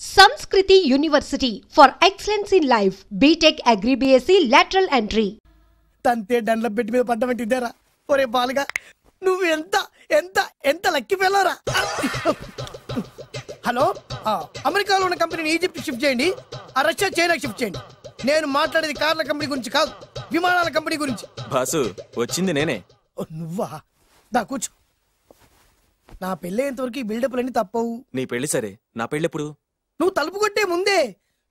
Sanskriti University for excellence in life. BTech Agri BSc lateral entry. తంతే దండ్ల పెట్టి మీద పడ్డమంటే ఇదేరా. ఒరే బాలుగా నువ్వు ఎంత ఎంత ఎంత లక్కీ ఫెలోరా. హలో, అమెరికాలో ఉన్న కంపెనీని ఈజిప్ట్ షిఫ్ట్ చేయండి, రష్యా చైనాకి షిఫ్ట్ చేయండి. నేను మాట్లాడేది కార్ల కంపెనీ గురించి కాదు, విమానాల కంపెనీ గురించి. బాసు వచ్చింది నేనే. నువ్వా? దా కూర్చో. నా పెళ్ళి అయ్యేంతవరకు ఈ బిల్డప్లన్నీ తప్పవు. నీ పెళ్లి సరే, నా పెళ్ళెప్పుడు? నువ్వు తలుపు కొట్టే ముందే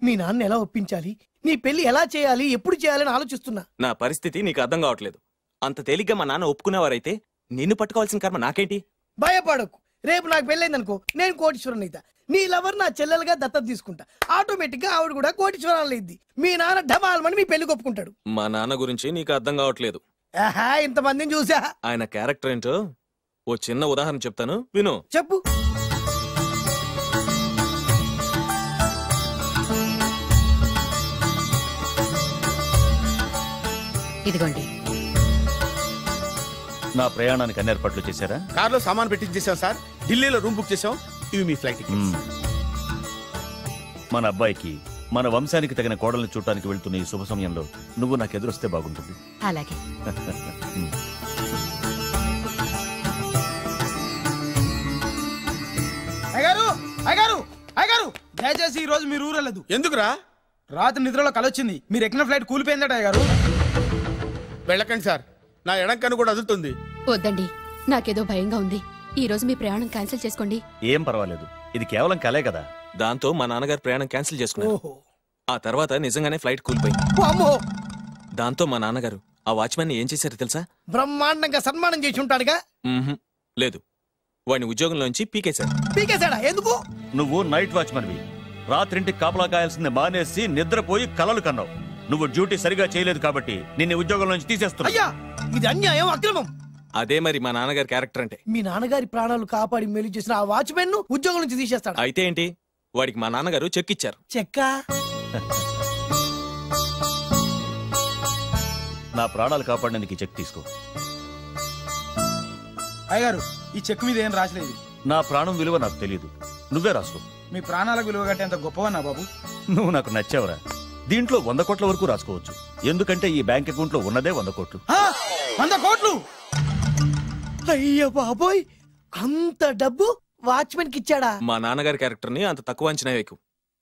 మీ నాన్న ఎలా ఒప్పించాలి, నీ పెళ్లి ఎలా చేయాలి, ఎప్పుడు చేయాలని ఆలోచిస్తున్నా. నా పరిస్థితి నీకు అర్థం కావట్లేదు. అంత తేలిగ్గా మా నాన్న ఒప్పుకునేవారైతే నిన్ను పట్టుకోవాల్సిన కర్మ నాకేంటి? భయపడకు, రేపు నాకు పెళ్ళైందనుకో నేను కోటీశ్వరుని అయితా. నీ లవర్ నా చెల్లెలుగా దత్తత తీసుకుంటా. ఆటోమేటిక్ గా ఆవిడ కూడా కోటీశ్వరాలు అయింది. మీ నాన్న ఢమాల్మని మీ పెళ్లి ఒప్పుకుంటాడు. మా నాన్న గురించి నీకు అర్థం కావట్లేదు. ఆహా, ఇంతమందిని చూసా. ఆయన క్యారెక్టర్ ఏంటో ఓ చిన్న ఉదాహరణ చెప్తాను, విను. చెప్పు. ఇదిగోండి. నా ప్రయాణానికి అన్ని ఏర్పాట్లు చేశారా? కార్లో సామాన్ పెట్టించేసాం సార్, ఢిల్లీలో రూమ్ బుక్ చేసాం. ఇవి మీ ఫ్లైట్ టికెట్స్. మన అబ్బాయికి మన వంశానికి తగిన కోడల్ని చూడటానికి వెళ్తున్న ఈ శుభ సమయంలో నువ్వు నాకు ఎదురొస్తే బాగుంటుంది. అలాగే. అయ్యగారు అయ్యగారు అయ్యగారు, దయచేసి ఈ రోజు మీరు ఊరెళ్ళదు. ఎందుకురా? రాత్రి నిద్రలో కలొచ్చింది, మీరు ఎక్కిన ఫ్లైట్ కూలిపోయిందట. అయ్యగారు వెళ్ళకండి సార్, నా ఎడంకన్ను కూడా అదులుతుంది. వద్దండి, నాకేదో భయంగా ఉంది. ఈ రోజు మీ ప్రయాణం క్యాన్సిల్ చేసుకోండి. ఏం పర్వాలేదు, ఇది కేవలం కలే కదా. దాంతో మా నాన్నగారు ప్రయాణం క్యాన్సిల్ చేసుకున్నారు. ఓహో, ఆ తర్వాత నిజంగానే ఫ్లైట్ కూలిపోయింది. అమ్మో, దాంతో మా నాన్నగారు ఆ వాచ్మెన్ ఏం చేశారు తెలుసా? బ్రహ్మాండంగా సన్మానం చేసి ఉంటాడుగా. లేదు, వాడిని ఉద్యోగంలోంచి పీకేశారు. పీకేశాడా? ఎందుకు? నువ్వు నైట్ వాచ్మన్వి, రాత్రింటికి కాపలా కాయాల్సింది మానేసి నిద్రపోయి కలలు కన్నావు. నువ్వు డ్యూటీ సరిగా చేయలేదు కాబట్టి నిన్ను ఉద్యోగం నుంచి తీసేస్తున్నా. అయ్యా, ఇది అన్యాయం, అక్రమం. అదే మరి మా నాన్నగారి క్యారెక్టర్ అంటే. మీ నాన్నగారి ప్రాణాలు కాపాడి మేలు చేసిన ఆ వాచ్మెన్ ను ఉద్యోగం నుంచి తీసేస్తాడు. అయితే ఏంటి, వాడికి మా నాన్నగారు చెక్ ఇచ్చారు. చెక్క? నా ప్రాణాలు కాపాడడానికి చెక్ తీసుకో. అయ్యగారు, ఈ చెక్ మీద ఏం రాసలేదు. నా ప్రాణం విలువ నాకు తెలియదు, నువ్వే రాసుకో. మీ ప్రాణాలకు విలువ కట్టేంత గొప్పవన్నా బాబు. నువ్వు నాకు నచ్చావురా. దీంట్లో 100 కోట్ల వరకు రాసుకోవచ్చు, ఎందుకంటే ఈ బ్యాంక్ అకౌంట్ లో ఉన్నదే 100 కోట్లు. 100 కోట్లు? అయ్యో బాబోయ్, అంత డబ్బు వాచ్మెన్ కి ఇచ్చాడా? మా నాన్నగారి క్యారెక్టర్ ని అంత తక్కువ అంచనా వేయకు.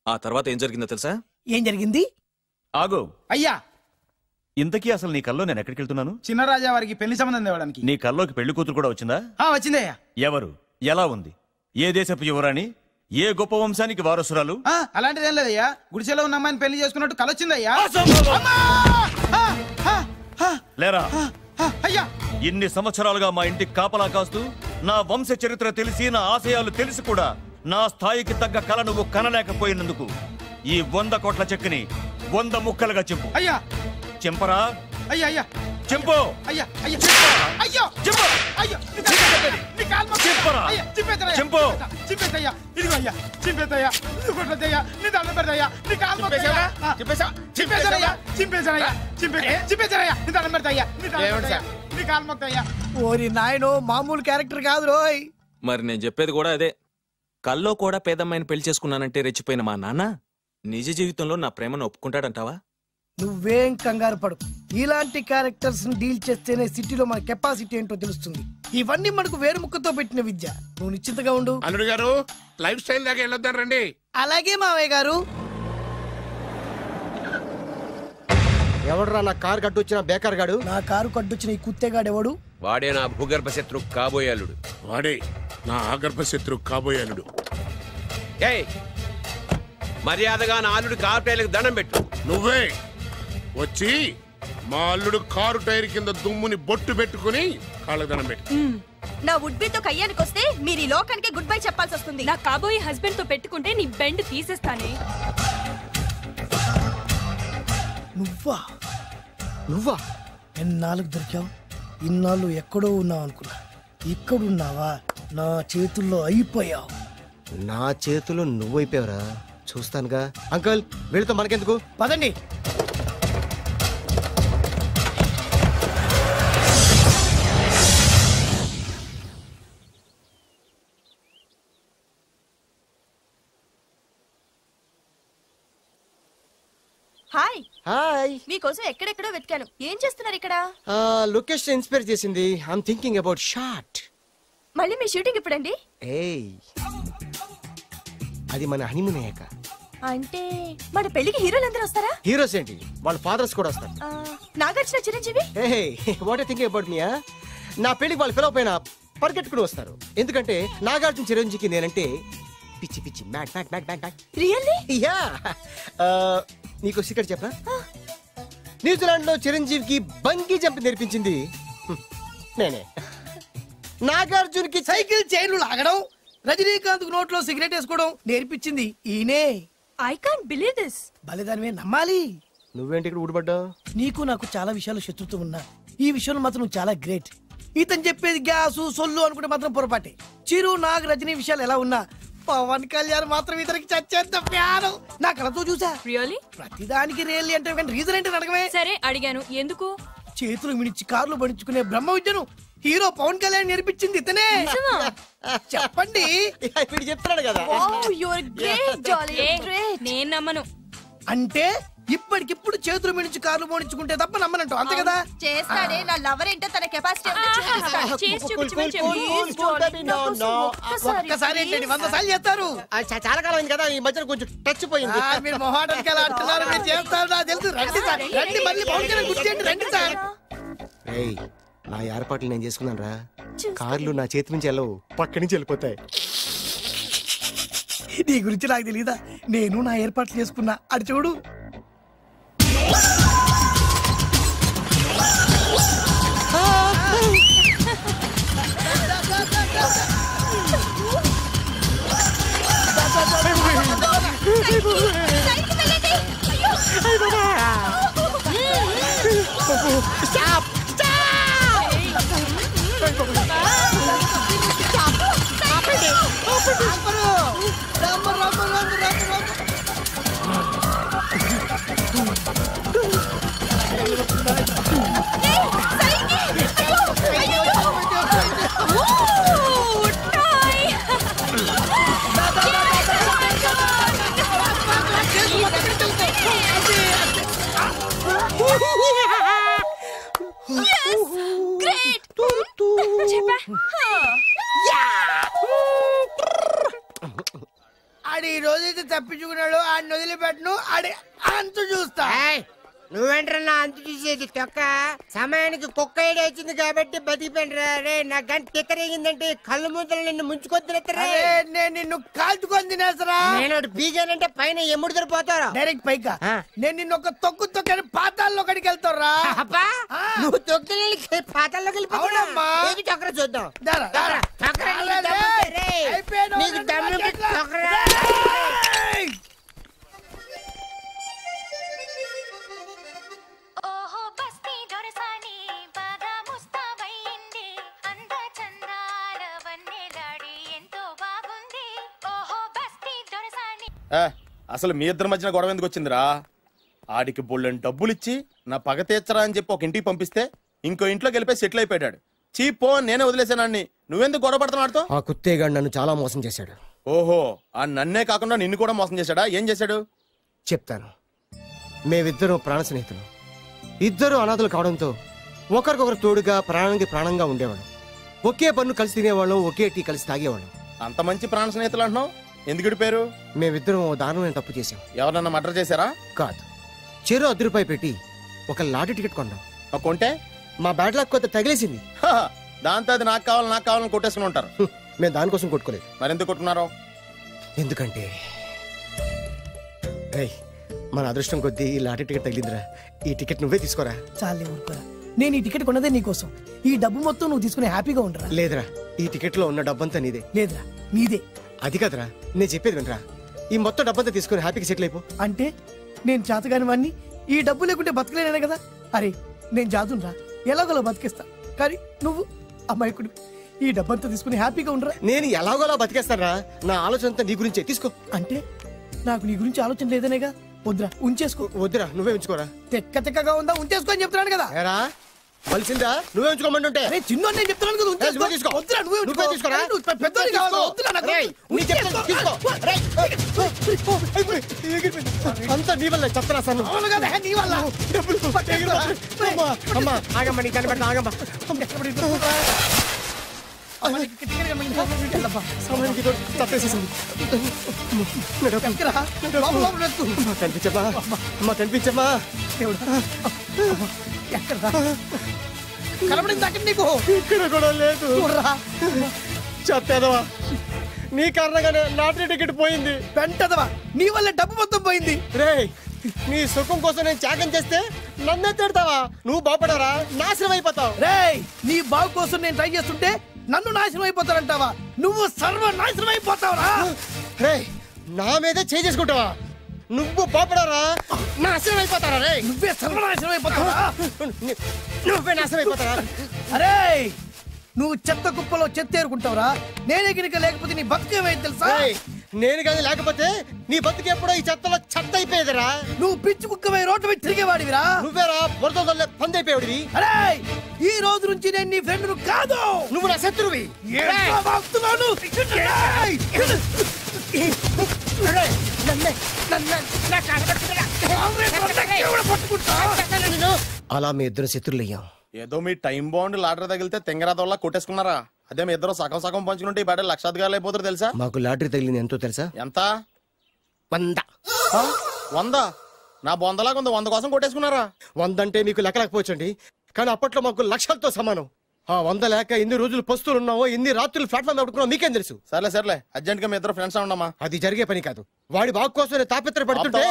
ఆ తర్వాత ఏం జరిగిందో తెలుసా? ఏం జరిగింది? ఆగో. అయ్యా, ఇంతకీ అసలు నీ కల్లో నేను ఎక్కడికి వెళ్తున్నాను? చిన్నరాజా వారికి పెళ్లి సంబంధం తేవడానికి. నీ కల్లోకి పెళ్లి కూతురు కూడా వచ్చిందా? వచ్చిందయ్యా. ఎవరు? ఎలా ఉంది? ఏ దేశపు యువరాణి? ఏ గొప్ప వంశానికి వారసురాలు? అలాంటిదేం లేదయ్యా, గుడిసెలో ఉన్న అమ్మాయిని పెళ్లి చేసుకున్నట్టు కలొచ్చిందయ్యా. లేరా? అయ్యా, ఇన్ని సంవత్సరాలుగా మా ఇంటికి కాపలా కాస్తూ నా వంశ చరిత్ర తెలిసి నా ఆశయాలు తెలిసి కూడా నా స్థాయికి తగ్గ కళ నువ్వు కనలేకపోయినందుకు ఈ 100 కోట్ల చెక్కుని 100 ముక్కలుగా చింపు. అయ్యా. చింపరా? అయ్యా అయ్యా, చింపు. అయ్యా అయ్యా, అయ్యో చింపు. అయ్యో, చింపరా? చింపు. చింపేతయ్యా, ఇదిగో అయ్యా, చింపేతయ్యా, కొట్టదయ్యా, నీ దండం పెడతయ్యా, నీ కాలు మొక్కేయ్యా. చింపేశానయ్యా, చింపేశానయ్యా, చింపేశానయ్యా, నీ దండం పెడతయ్యా, నీ కాలు మొక్కేయ్యా. ఓరి నాయనో, మామూలు క్యారెక్టర్ కాదు రోయ్. మరి నేను చెప్పేది కూడా అదే. కల్లో కూడా పేదమ్మాయిని పెళ్లి చేసుకున్నానంటే రెచ్చిపోయిన మా నాన్న నిజ జీవితంలో నా ప్రేమను ఒప్పుకుంటాడంటావా? నువ్వేం కంగారు పడు, ఇలాంటి క్యారెక్టర్స్ ని డీల్ చేస్తేనే సిటీలో మన కెపాసిటీ ఏంటో తెలుస్తుంది. ఇవన్నీ మనకు వేరు ముక్కతో పెట్టిన విద్య. నువ్వు నిశ్చింతగా ఉండు. అల్లుడు గారు, లైఫ్ స్టైల్ దాకా వెళ్ళొద్దాం రండి. అలాగే మావయ్య గారు. ఎవడరా నా కారు కట్టొచ్చిన బేకార్ గాడు? నా కారు కట్టొచ్చిన ఈ కుత్తేగాడు ఎవడు? వాడే నా భూగర్భ శత్రు కాబోయాలుడు. వాడే నా ఆగర్భ శత్రు కాబోయాలుడు. ఏయ్, మర్యాదగా నా అల్లుడి కారు టైర్లకు దండం పెట్టు. నువ్వే వచ్చి మా అల్లుడు కారు టైర్ కింద దుమ్ముని బొట్టు పెట్టుకుని కాళ్ళకు దండం పెట్టు. నా వుడ్బీతో కయ్యానికి వస్తే మీరు ఈ లోకానికి గుడ్ బై చెప్పాల్సి వస్తుంది. నా కాబోయే హస్బెండ్ తో పెట్టుకుంటే నీ బెండ్ తీసేస్తానే. నువ్వా? నువ్వా? ఎన్నాళ్ళకు దొరికావు? ఇన్నాళ్ళు ఎక్కడో ఉన్నావు అనుకున్నా. ఇక్కడున్నావా? నా చేతుల్లో అయిపోయావు. నా చేతిలో నువ్వైపోయావరా? చూస్తానుగా. అంకుల్, వీళ్ళతో మనకెందుకు? పదండి. Hi hi. మీకోసం ఎక్కడెక్కడో వెతికాను. ఏం చేస్తున్నారు ఇక్కడ? లొకేషన్ ఇన్స్పైర్ చేసింది. I'm thinking about short. మళ్ళీ మీ షూటింగ్ ఎప్పుడండి? ఏయ్, అది మన హనీమూన్ అయ్యాక. అంటే మన పెళ్లికి హీరోలందరూ వస్తారా? హీరోస్ ఏంటి, వాళ్ళ ఫాదర్స్ కూడా వస్తారు. Nagarjuna, Chiranjeevi. What thinking about me? నా పెళ్లికి వాళ్ళు పిలవ పైన పరిగెట్టుకుని వస్తారు. ఎందుకంటే నాగార్జున చిరంజీవికి నేనంటే పిచ్చి పిచ్చి mad mad mad mad mad. Really? Yeah. నీకు సీక్రెట్ చెప్పనా? న్యూజిలాండ్ లో చిరంజీవికి బంగీ జంప్ నేర్పించింది నేనే. నాగార్జున్కి సైకిల్ చైన్లు లాగడం, రజనీకాంత్ నోట్లో సిగరెట్ వేసుకోవడం నేర్పించింది ఈయనే. I can't believe this. బలిదానమే నమ్మాలి. నువ్వేంటి ఇక్కడ ఊడిపడ్డావు? నీకు నాకు చాలా విషయాలు శత్రుత్వం ఉన్నా ఈ విషయంలో మాత్రం నువ్వు చాలా గ్రేట్. ఇతను చెప్పేది గ్యాసు సొల్లు అనుకుంటే మాత్రం పొరపాటే. చిరు, నాగ్, రజనీ విషయాలు ఎలా ఉన్నా పవన్ కళ్యాణ్ మాత్రం ఇతనికి చచ్చేంత ప్యాను. నా కళతో చూసా. రియల్లీ? ప్రతిదానికి రియల్లీ అంటే రీజన్ ఏంటి అడగమే. సరే అడిగాను, ఎందుకు? చేతులు మిడిచి కార్లు పడించుకునే బ్రహ్మ విద్యను హీరో పవన్ కళ్యాణ్ నేర్పించింది ఇతనే. చెప్పండి. ఇప్పుడు చెప్తున్నాడు కదా. నేను నమ్మను. అంటే ఇప్పటికిప్పుడు చేతులు మిడిచి కార్లు పోనించుకుంటే తప్ప నమ్మనంటూ, అంతే కదా? చేస్తాడే. నా లవర్ ఏంటో తన కెపాసిటీ ఒక్కసారి ఏంటండి 100 సార్లు చేస్తారు. చాలా కాలం అయింది కదా, ఈ మధ్యన కొంచెం టచ్ పోయింది. మీరు మొహాటానికి ఎలా అంటున్నారు? మీరు చేస్తారు, నాకు తెలుసు. రండి సార్, రండి. మళ్ళీ పవన్ కళ్యాణ్ గుర్తు చేయండి. రండి సార్. నా ఏర్పాట్లు నేను చేసుకున్నాను రా. కార్లు నా చేతి నుంచి వెళ్ళవు, పక్క నుంచి వెళ్ళిపోతాయి. నీ గురించి నాకు తెలీదా? నేను నా ఏర్పాట్లు చేసుకున్నా. అడి చూడు. ఆడి ఈ రోజైతే తప్పించుకున్నాడు. ఆడిని వదిలిపెట్టను. ఆడి అంతు చూస్తా. నువ్వేంట్రా అంతు చూసేది? తొక్క సమయానికి కుక్క ఏడు వచ్చింది కాబట్టి బతికిపోయినరా. రే నా గంట తిక్కరేగిందంటే కళ్ళు మూతలు నిన్ను ముంచుకొద్దురా. నేను నిన్ను కాల్చుకొని తినేసరా. నేను బీగానంటే పైన ఎముడు దొరిపోతారా? డైరెక్ట్ పైకా. నేను నిన్ను ఒక తొక్కు తొక్కని పాతాల్లో కడికి వెళ్తారా? నువ్వు తొక్కి పాతాల్లోకి వెళ్ళిపోతావమ్మా. చక్ర చూద్దాం. నీకు దమ్ము చక్రా. అసలు మీ ఇద్దరి మధ్యన గొడవ ఎందుకు వచ్చిందిరా? ఆడికి బోళ్ళని డబ్బులు ఇచ్చి నా పగ తీర్చరా అని చెప్పి ఒక ఇంటికి పంపిస్తే ఇంకో ఇంట్లోకి వెళ్ళిపోయి సెటిల్ అయిపోయాడు. చీపో నేనే వదిలేసానాన్ని. నువ్వెందుకు గొడవ పడుతున్నాడుతో? ఆ కుత్తేగాడు నన్ను చాలా మోసం చేశాడు. ఓహో, ఆ నన్నే కాకుండా నిన్ను కూడా మోసం చేశాడా? ఏం చేశాడు చెప్తాను. మేమిద్దరం ప్రాణ స్నేహితులు. ఇద్దరు అనాథలు కావడంతో ఒకరికొకరు తోడుగా ప్రాణానికి ప్రాణంగా ఉండేవాళ్ళం. ఒకే పన్ను కలిసి తినేవాళ్ళం, ఒకే టీ కలిసి తాగేవాళ్ళం. అంత మంచి ప్రాణ స్నేహితులు అంటున్నావు, ఎందుకు విడిపోయారు? మేమిద్దరం దారుణమైన తప్పు చేశాం. ఎవరన్నా మర్డర్ చేశారా? కాదు, చెరో ₹10 పెట్టి ఒక లాటరీ టికెట్ కొన్నాం. కొంటే మా బ్యాడ్ లక్ కొత్త తగిలేసింది. దాంతో అది నాకు కావాలని కొట్టేసుకుని ఉంటారు. మేము దానికోసం కొట్టుకోలేదు. మరెందుకు కొట్టుకున్నారో? ఎందుకంటే మన అదృష్టం కొద్దీ ఈ లాటరీ టికెట్ తగిలిందిరా. ఈ టికెట్ నువ్వే తీసుకోరా. చాలే ఊరుకోరా. నేను ఈ టికెట్ కొన్నదే నీకోసం. ఈ డబ్బు మొత్తం నువ్వు తీసుకుని హ్యాపీగా ఉండరా. లేదురా, ఈ టికెట్ లో ఉన్న డబ్బంతా నీదే. లేదురా, నీదే. అది కదరా, నేను చెప్పేది వినరా. ఈ మొత్తం డబ్బంతా తీసుకుని హ్యాపీగా సెటిల్ అయిపో. అంటే నేను చేతగాని వాడిని, ఈ డబ్బు లేకుంటే బతకలేనే కదా. అరే నేను జాదునరా, ఎలాగోలా బతికేస్తా. కానీ నువ్వు అమ్మాయికుడు, ఈ డబ్బంతా తీసుకుని హ్యాపీగా ఉండరా. నేను ఎలాగోలా బతికేస్తారా. నా ఆలోచన అంతా నీ గురించే. తీసుకో. అంటే నాకు నీ గురించి ఆలోచన లేదనేగా. వద్దురా, ఉంచేసుకో. వద్దురా, నువ్వే ఉంచుకోరా. తెక్కగా ఉందా, ఉంచేసుకో అని చెప్తున్నాను కదా. కలిసిందా? నువ్వే ఉంచుకోమంటుంటే చిన్న నేను చెప్తున్నాను కదా. తీసుకో. వద్దురా, నువ్వే తీసుకోరా. పెద్దోని కావాలి. వద్దురా, నాకు అంత ఇదంతా నీ వల్ల చెత్తరాసాను. అవును కదా నీ వల్ల. అమ్మా ఆగమ్మా, నీ కనిపెట్ట ఆగమ్మా. సమయానికి తప్పేసేసింది. కనిపించమ్మా, అమ్మా కనిపించమ్మా. కనబడింది అక్కడ నీకు? ఇక్కడ కూడా లేదు. చెప్పేదవా, నీ కారణంగానే లాటరీ టికెట్ పోయింది. వెంటదవా, నీ వల్ల డబ్బు మొత్తం పోయింది. రే, నీ సుఖం కోసం నేను త్యాగం చేస్తే నన్నే తిడతావా? నువ్వు బాగుపడరా, నాశనం అయిపోతావు. రే, నీ బాగు కోసం నేను ట్రై చేస్తుంటే నన్ను నాశనం అయిపోతానంటావా? నువ్వు సర్వనాశనం అయిపోతావురా. రే, నా మీదే చేసుకుంటావా? నువ్వు బాగుపడరా, నాశనం అయిపోతారా? రే, నువ్వే సర్వనాశనం అయిపోతావా? నువ్వే నాశనం అయిపోతారా? అరే, నువ్వు చెత్త కుప్పలో చెత్త ఏరుకుంటావురా. నేనే గినక లేకపోతే నీ బతుకేమైంది తెలుసా? నేను కానీ లేకపోతే నీ బతుకు ఎప్పుడో ఈ చెత్తలో చెత్త అయిపోయేదిరా. నువ్వు పిచ్చి కుక్కమై రోడ్డు మీద తిరిగేవాడివిరా. నువ్వేరా బురదలే పంది అయిపోయాడివి. అరే, ఈ రోజు నుంచి నేను నీ ఫ్రెండ్ కాదు, నువ్వు నా శత్రువి. అలా మీ ఇద్దరు శత్రులయ్యాం. ఏదో మీ టైం బాండ్ లాటరీ తగిలితే తెంగరాదోళ్ళ కొట్టేసుకున్నారా? అదే మీ ఇద్దరు సగం సగం పంచుకుంటే ఈ బయట లక్షాధికారులు అయిపోతారు తెలుసా? మాకు లాటరీ తగిలింది ఎంతో తెలుసా? ఎంత? 100. 100? నా బొందలాగా ఉంది, 100 కోసం కొట్టేసుకున్నారా? 100 అంటే మీకు లెక్కలేకపోవచ్చండి, కానీ అప్పట్లో మాకు లక్షలతో సమానం. 100 లేక ఎన్ని రోజులు పస్తులు ఉన్నావో, ఎన్ని రాత్రులు ప్లాట్ఫామ్ పెట్టుకున్నావు మీకేం తెలుసు? సర్లే సర్లే, అర్జెంట్ గా మీ ఇద్దరు ఫ్రెండ్స్ ఉండమ్మా. అది జరిగే పని కాదు. వాడి బాగు కోసం తాపిత్ర పడుతుంటే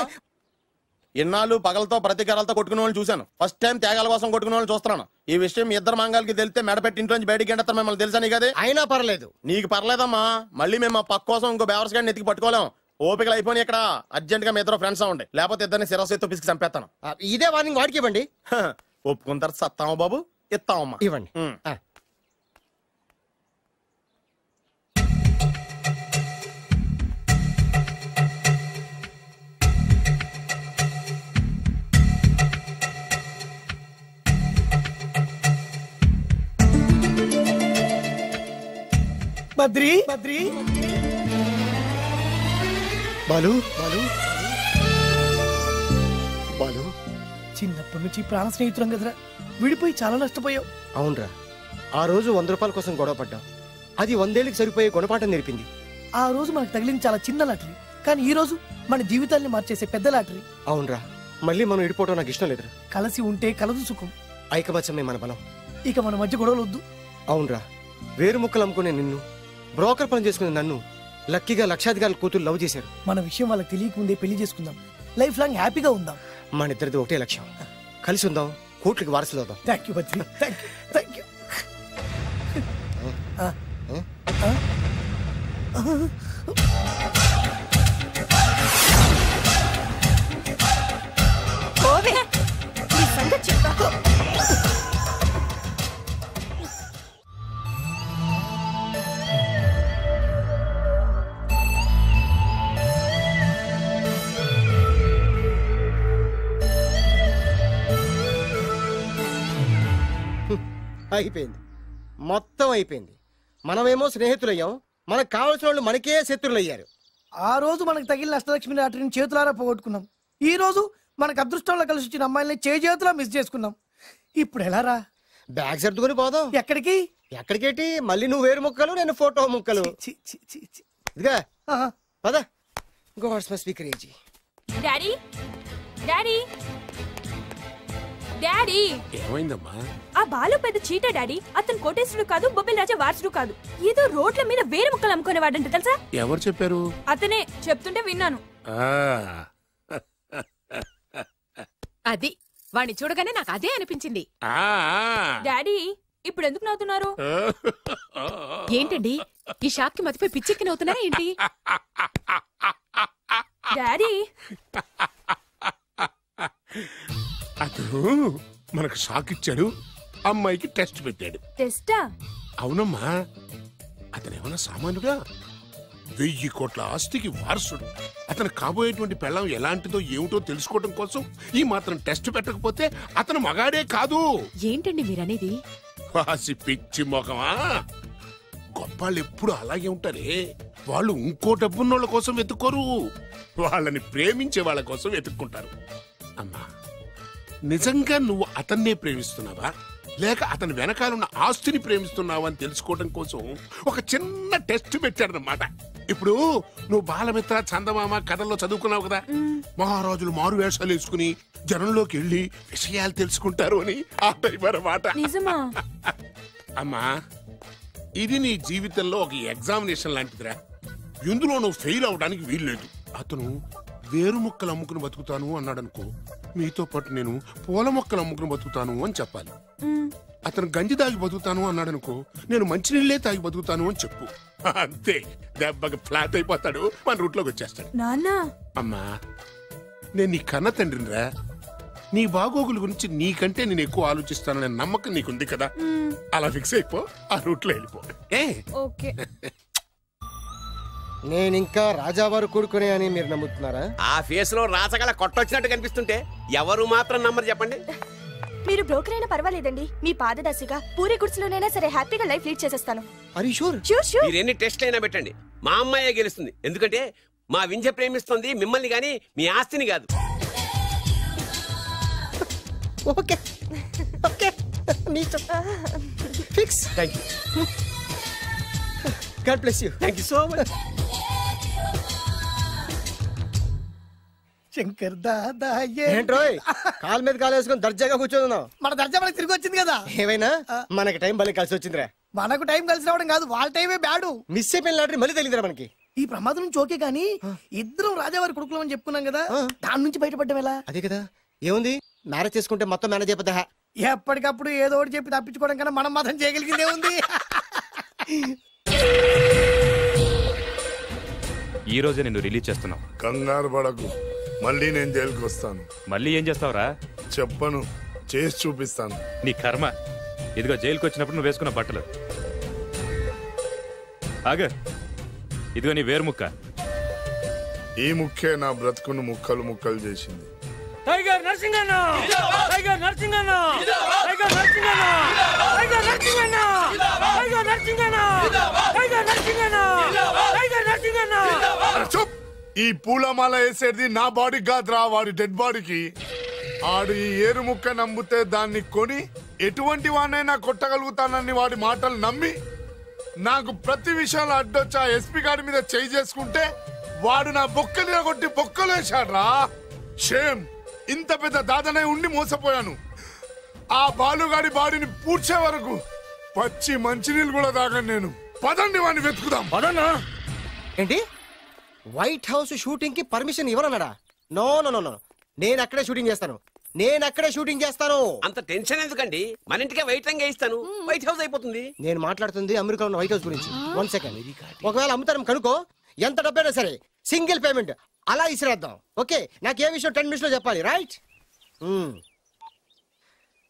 ఇన్నాళ్ళు పగలతో ప్రతీకారాలతో కొట్టుకునే వాళ్ళు చూశాను. ఫస్ట్ టైం త్యాగాల కోసం కొట్టుకునే వాళ్ళు చూస్తున్నాను. ఈ విషయం మీ ఇద్దరు మంగాలకి తెలిస్తే మెడపెట్టి ఇంట్లోంచి బయటికి ఎండతారు. మిమ్మల్ని తెలుసా నీకు? అది అయినా పర్లేదు. నీకు పర్లేదమ్మా, మళ్ళీ మేము మా పక్క కోసం ఇంకో బేవర్స్ గాడిని ఎత్తికి పట్టుకోలేం. ఓపికలు అయిపోయి ఇక్కడ అర్జెంట్ గా మీ ఇద్దరు ఫ్రెండ్స్ అవ్వండి, లేకపోతే ఇద్దరిని శిరస్సు పిసికి చంపేస్తాను. ఇదే వార్నింగ్ వాడికి ఇవ్వండి. ఒప్పుకుంటారు సత్తామా బాబు? ఇస్తామమ్మా, ఇవ్వండి. బద్రి బద్రి బాలు బాలు బాలు, చిన్నప్పటి నుంచి ప్రాణ స్నేహితులం కదరా, విడిపోయి చాలా నష్టపోయావు. అవునరా, ఆ రోజు 100 రూపాయల కోసం గొడవ పడ్డాం. అది 100 ఏళ్ళకి సరిపోయే గుణపాఠం నేర్పింది. ఆ రోజు మనకు తగిలింది చాలా చిన్న లాటరీ, కానీ ఈ రోజు మన జీవితాన్ని మార్చేసే పెద్ద లాటరీ. అవునరా, మళ్ళీ మనం ఇడిపోవడం నాకు ఇష్టం లేదురా. కలిసి ఉంటే కలదు సుఖం, ఐకమత్యమే మన బలం. ఇక మన మధ్య గొడవలు వద్దు. అవునరా, వేరు ముక్కలు అమ్ముకునే నిన్ను, బ్రోకర్ పని చేసుకునే నన్ను లక్కీగా లక్షాధికారుల కూతురు లవ్ చేశారు. మన విషయం వాళ్ళకి తెలియకముందే పెళ్లి చేసుకుందాం, లైఫ్ లాంగ్ హ్యాపీగా ఉందాం. మన ఇద్దరిది ఒకటే లక్ష్యం, కలిసి ఉందాం, కోట్లకి వారసులు అవుదాం. Thank you Badri, thank you. అయిపోయింది, మొత్తం అయిపోయింది. మనమేమో స్నేహితులయ్యాం, మనకు కావాల్సిన వాళ్ళు మనకే శత్రులు అయ్యారు. ఆ రోజు మనకు తగిలిన అష్టలక్ష్మి లాటరీని చేతులారా పోగొట్టుకున్నాం. ఈ రోజు మనకు అదృష్టంలో కలిసి వచ్చిన అమ్మాయిని చేతులా మిస్ చేసుకున్నాం. ఇప్పుడు ఎలా రా? బ్యాగ్ సర్దుకొని పోదాం. ఎక్కడికి? ఎక్కడికేటి? మళ్ళీ నువ్వు వేరు ముక్కలు, నేను ఫోటో ముక్కలు. ఇదిగా పద. God's must be crazy. Daddy daddy daddy, ఏమైందమ్మా? ఆ బాలు పెద్ద చీట డాడీ. అతను కోటేశ్వరుడు కాదు, బొబ్బిల్ రాజా వారసుడు కాదు. ఏదో రోడ్ల మీద వేరే ముక్కలు అమ్ముకునేవాడంట తెలుసా? ఎవరు చెప్పారు? అతనే చెప్తుంటే విన్నాను. అది వాణ్ణి చూడగానే నాకు అదే అనిపించింది. డాడీ, ఇప్పుడు ఎందుకు నవ్వుతున్నారు? ఏంటండి ఈ షాక్ కి మతిపోయి పిచ్చెక్కి నవ్వుతున్నారా ఏంటి? డాడీ, అతను మనకు షాక్ ఇచ్చాడు, అమ్మాయికి టెస్ట్ పెట్టాడు. టెస్టా? అవునమ్మా, అతనేమన్నా సామాన్యుడా? 1000 కోట్ల ఆస్తికి వారసుడు. అతను కాబోయేటువంటి పెళ్ళం ఎలాంటిదో ఏమిటో తెలుసుకోవడం కోసం ఈ మాత్రం టెస్ట్ పెట్టకపోతే అతను మగాడే కాదు. ఏంటండి మీరనేది? వాసి పిచ్చి మొఖమా, గొప్పాళ్ళు ఎప్పుడు అలాగే ఉంటారే. వాళ్ళు ఇంకో డబ్బున్నోళ్ళ కోసం వెతుక్కోరు, వాళ్ళని ప్రేమించే వాళ్ళ కోసం వెతుక్కుంటారు. అమ్మా, నిజంగా నువ్వు అతన్నే ప్రేమిస్తున్నావా లేక అతని వెనకాలన్న ఆస్తిని ప్రేమిస్తున్నావా అని తెలుసుకోవడం కోసం ఒక చిన్న టెస్ట్ పెట్టాడనమాట. ఇప్పుడు నువ్వు బాలమిత్ర, చందమామ కథల్లో చదువుకున్నావు కదా, మహారాజులు మారు వేషాలు వేసుకుని జనంలోకి వెళ్ళి విషయాలు తెలుసుకుంటారు అని ఆ టైప్ అన్నమాట. అమ్మా, ఇది నీ జీవితంలో ఒక ఎగ్జామినేషన్ లాంటిదిరా. ఇందులో నువ్వు ఫెయిల్ అవడానికి వీల్లేదు. అతను వేరు మొక్కలు అమ్ముకుని బతుకుతాను అన్నాడనుకో, మీతో పాటు నేను పూల మొక్కలు అమ్ముకుని బతుకుతాను అని చెప్పాలి. అతను గంజి తాగి బతుకుతాను అన్నాడనుకో, నేను మంచినీళ్ళే తాగి బతుకుతాను అని చెప్పు. అంతే, దెబ్బకి ఫ్లాట్ అయిపోతాడు, మన రూట్లోకి వచ్చేస్తాడు. అమ్మా, నేను నీ కన్న తండ్రినిరా. నీ బాగోగుల గురించి నీకంటే నేను ఎక్కువ ఆలోచిస్తాననే నమ్మకం నీకుంది కదా, అలా ఫిక్స్ అయిపో, ఆ రూట్లో వెళ్ళిపో. నేనింకా రాజావారు కొడుకునే అని మీరు నమ్ముతున్నారా? ఆ ఫేస్ లో రాసగల కొట్టొచ్చినట్టు కనిపిస్తుంటే ఎవరు మాత్రం నమ్మరు చెప్పండి. మీరు బ్రోకర్ అయినా పర్వాలేదండి, మీ పాదదాసిగా పూరి గుడ్స్లోనైనా సరే హ్యాపీగా లైఫ్ లీడ్ చేసేస్తాను. మీరు ఎన్ని టెస్ట్ అయినా పెట్టండి, మా అమ్మాయే గెలుస్తుంది. ఎందుకంటే మా వింజ ప్రేమిస్తుంది మిమ్మల్ని గాని మీ ఆస్తిని కాదు. Okay okay, fix. Thank you. God bless you. Thank you so much. Shankar Dada ఏంట్రోయ్ కాలు మీద కాలు వేసుకొని దర్జాగా కూర్చోదున్నావు? మన దర్జా మనకి తిరిగి వచ్చింది కదా. ఏమైనా మనకి టైం భలే కలిసి వచ్చిందిరా. మనకు టైం కలిసి రావడం కాదు, వాళ్ళ టైమే బ్యాడు. మిస్ అయిపోయిన లాటరీ మళ్ళీ తెలియదురా మనకి. ఈ ప్రమాదం నుంచి ఓకే గానీ ఇద్దరం రాజావారి కొడుకులు అని చెప్పుకున్నాం కదా, దాని నుంచి బయటపడ్డం ఎలా? అదే కదా, ఏముంది మ్యారేజ్ చేసుకుంటే మొత్తం మేనేజ్ అయిపోతా. ఎప్పటికప్పుడు ఏదో ఒకటి చెప్పి తప్పించుకోవడం కన్నా మనం మాత్రం చేయగలిగిందే ఉంది. ఈ రోజే నిన్ను రిలీజ్ చేస్తున్నావు. కంగారు పడకు, మళ్ళీ నేను జైలుకి వస్తాను. మళ్ళీ ఏం చేస్తావురా? చెప్పను, చేసి చూపిస్తాను. నీ కర్మ. ఇదిగో జైలుకి వచ్చినప్పుడు నువ్వు వేసుకున్న బట్టలు. ఆగ, ఇదిగో నీ వేరు ముక్క. ఈ ముక్కే నా బ్రతుకును ముక్కలు ముక్కలు చేసింది. టైగర్ నర్సింగన్న, టైగర్ నర్సింగన్న, టైగర్ నర్సింగన్న, టైగర్ నర్సింగన్న, టైగర్ నర్సింగన్న, టైగర్ నర్సింగన్న, టైగర్ నర్సింగన్న. చూప్, ఈ పూలమాల వేసేది నా బాడీ కాదురా, వాడి డెడ్ బాడీకి. ఆడు ఈ ఏరు ముక్క నమ్మితే దాన్ని కొని ఎటువంటి వాడినైనా కొట్టగలుగుతానని వాడి మాటలు నమ్మి నాకు ప్రతి విషయంలో అడ్డొచ్చా ఎస్పీ గారి మీద చేయి చేసుకుంటే వాడు నా బొక్కలు కొట్టి బొక్కలు వేశాడ్రా. షేమ్, ఇంత పెద్ద దాదనే ఉండి మోసపోయాను. ఆ బాలుగాడి బాడీని పూడ్చే వరకు పచ్చి మంచినీళ్ళు కూడా తాగను నేను. పదండి వాడిని వెతుకుదాం. పదన్నా. ఏంటి వైట్ హౌస్ షూటింగ్ కి పర్మిషన్ ఇవ్వనన్నాడా? నో నో నో నో, నేను అక్కడే షూటింగ్ చేస్తాను, నేను అక్కడే షూటింగ్ చేస్తాను. అంత టెన్షన్ ఎందుకండి, మన ఇంటికే వైట్ రంగు వేయిస్తాను, వైట్ హౌస్ అయిపోతుంది. నేను మాట్లాడుతుంది అమెరికాలో ఉన్న వైట్ హౌస్ గురించి. 1 సెకండ్. ఒకవేళ అమ్ముతారం కనుకో, ఎంత డబ్బైనా సరే సింగిల్ పేమెంట్ అలా ఇసిరేద్దాం. ఓకే, నాకు ఏ విషయం 10 నిమిషాలు చెప్పాలి, రైట్?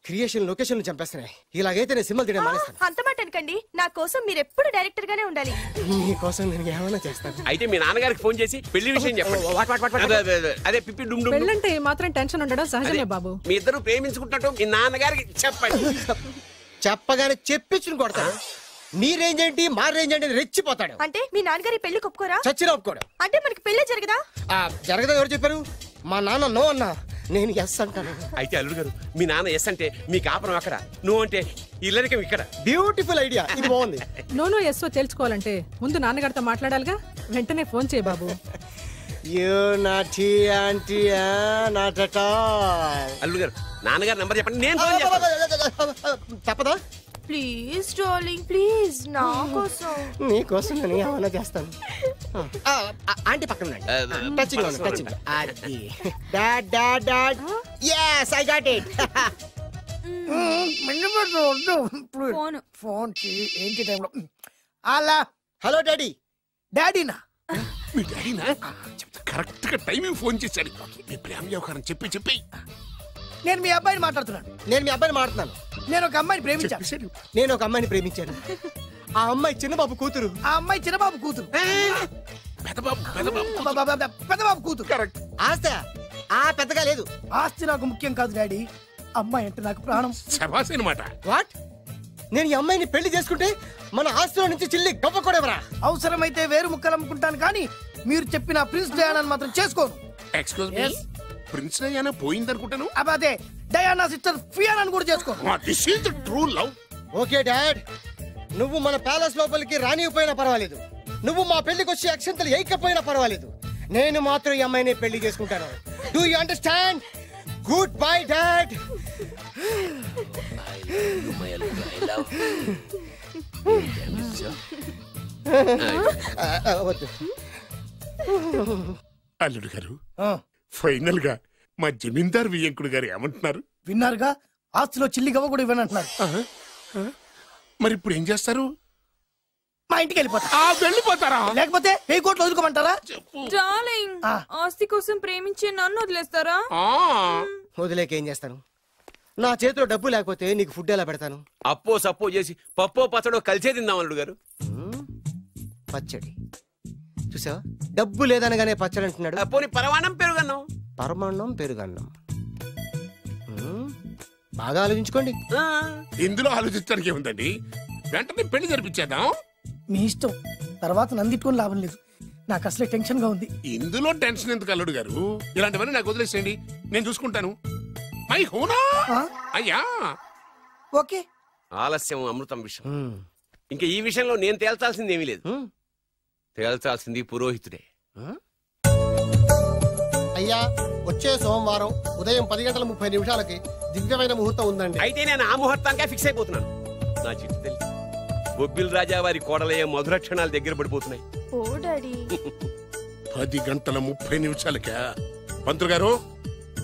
Creation location చంపేస్తున్నాయి. ఇలాగైతే నేను సినిమాలు తీయడం మానేస్తాను. అంత మాట అనకండి, నా కోసం మీరు ఎప్పుడు డైరెక్టర్ గానే ఉండాలి. నీ కోసం నేను ఏమైనా చేస్తాను. అయితే మీ నాన్నగారికి ఫోన్ చేసి పెళ్లి విషయం చెప్పండి. అదే పిప్పి డుమ్ డుమ్. పెళ్ళంటే మాత్రం టెన్షన్ ఉండడం సహజమే బాబు. మీ ఇద్దరు ప్రేమించుకుంటున్నట్టు మీ నాన్నగారికి చెప్పండి. చెప్పగానే చెప్పించుని కొడతాడు. నీ రేంజ్ ఏంటి, మా రేంజ్ ఏంటి రెచ్చిపోతాడు. అంటే మీ నాన్నగారి పెళ్లి ఒప్పుకోరా? చచ్చినా ఒప్పుకోడు. అంటే మనకి పెళ్లి జరగదా? జరగదా? ఎవరు చెప్పారు? మా నాన్న నో అన్నా, నేను ఎస్ అంటాను. అయితే అల్లుడు గారు, మీ నాన్న ఎస్ అంటే మీ కాపురం అక్కడ, నువ్వు అంటే ఇల్లరికం ఇక్కడ. బ్యూటిఫుల్ ఐడియా, ఇది బాగుంది. నోనో ఎస్ఓ తెలుసుకోవాలంటే ముందు నాన్నగారితో మాట్లాడాలిగా. వెంటనే ఫోన్ చేయి బాబు. అల్లుడు గారు, నాన్నగారు నంబర్ చెప్పండి, నేను ఫోన్ చేస్తాను. తప్పదా? ప్లీజ్ డార్లింగ్, ప్లీజ్, నా కోసం. నీ కోసం నేను ఏమైనా చేస్తాను. ఆంటీ పక్కన టచింగ్ టచింగ్. అది dad dad dad. yes I got it. Phone phone ఏంటి టైంలో? అలా హలో డాడీ. డాడీనా? మీ డాడీనా? కరెక్ట్ గా టైమింగ్ ఫోన్ చేశాడు. మీ ప్రేమ వ్యవహారం చెప్పి చెప్పి. నేను మీ అబ్బాయిని మాట్లాడుతున్నాను. నేను మీ అబ్బాయిని మాట్లాడుతున్నాను. నేను ఒక అమ్మాయిని ప్రేమించాను. నేను ఒక అమ్మాయిని ప్రేమించాను. ఆ అమ్మాయి చిన్నబాబు కూతురు. ఆ అమ్మాయి చిన్నబాబు కూతురు. పెద్దబాబు కూతురు. కరెక్ట్. ఆస్తి ఆ పెద్దగా లేదు. ఆస్తి నాకు ముఖ్యం కాదు డాడీ, అమ్మాయి అంటే నాకు ప్రాణం. శభాష్ అన్నమాట. వాట్? నేను ఈ అమ్మాయిని పెళ్లి చేసుకుంటే మన ఆస్తిలో నుంచి చిల్లి గవ్వ కూడా ఎవరా? అవసరమైతే వేరు ముక్కలు అమ్ముకుంటాను కానీ మీరు చెప్పిన ప్రిన్స్ డయానాని మాత్రం చేసుకోను. ఎక్స్క్యూజ్ మీ, ప్రిన్స్ డయానా పోయిందనుకుంటాను. అదే డయానా సిస్టర్ ఫియానాని కూడా చేసుకోను. This is the true love. Okay dad, నువ్వు మన ప్యాలెస్ లోపలికి రానిపోయినా పర్వాలేదు, నువ్వు మా పెళ్లికి వచ్చి అక్షంతలు వేయకపోయినా పర్వాలేదు, నేను మాత్రం ఈ అమ్మాయిని పెళ్లి చేసుకుంటాను. Do you understand? Good bye dad. అల్లుడు గారు, ఫైనల్ గా మా జమీందార్ వియ్యంకుడు గారు ఏమంటున్నారు? విన్నారుగా, ఆస్తిలో చిల్లి గవ్వ కూడా ఇవ్వనంటున్నారు. మరి ఇప్పుడు ఏం చేస్తారు? మా ఇంటికి వెళ్ళిపోతా. వెళ్ళిపోతారా? లేకపోతే 1000 కోట్లు వదులుకోమంటారా? డార్లింగ్, ఆస్తి కోసం ప్రేమించే నన్ను వదిలేస్తారా? వదిలేక ఏం చేస్తాను? నా చేతిలో డబ్బు లేకపోతే నీకు ఫుడ్ ఎలా పెడతాను? అప్పో సప్పో చేసి పప్పో పచ్చడో కలిసే తిందాం అల్లుడు గారు. పచ్చడి చూసావా? డబ్బు లేదనగానే పచ్చడి అంటున్నాడు. పోనీ పరమాన్నం పెరుగన్నం. పరమాన్నం పెరుగన్నం. బాగా ఆలోచించుకోండి. ఇందులో ఆలోచించడానికి ఏముందండి? వెంటనే పెళ్లి జరిపించేద్దాం. మీ ఇష్టం. తర్వాత నందిట్టుకొని లాభం లేదు. నాకు అసలే టెన్షన్ గా ఉంది. ఇందులో టెన్షన్ ఎందుకు అల్లుడు గారు? ఇలాంటివన్నీ నాకు వదిలేసేయండి, నేను చూసుకుంటాను. మై హోనా అయ్యా. ఓకే. ఆలస్యం అమృతం విషయం. ఇంకా ఈ విషయంలో నేను తేల్చాల్సింది ఏమీ లేదు. తేల్చాల్సింది పురోహితుడే. అయ్యా, వచ్చే సోమవారం ఉదయం 10:30 దివ్యమైన ముహూర్తం ఉందండి. అయితే నేను ఆ ముహూర్తానికే ఫిక్స్ అయిపోతున్నాను. నా చిట్టి తల్లి బొబ్బిల్ రాజా వారి కోడలయ్యే మధుర క్షణాలు దగ్గర పడిపోతున్నాయి. 10:30 పంతులు గారు,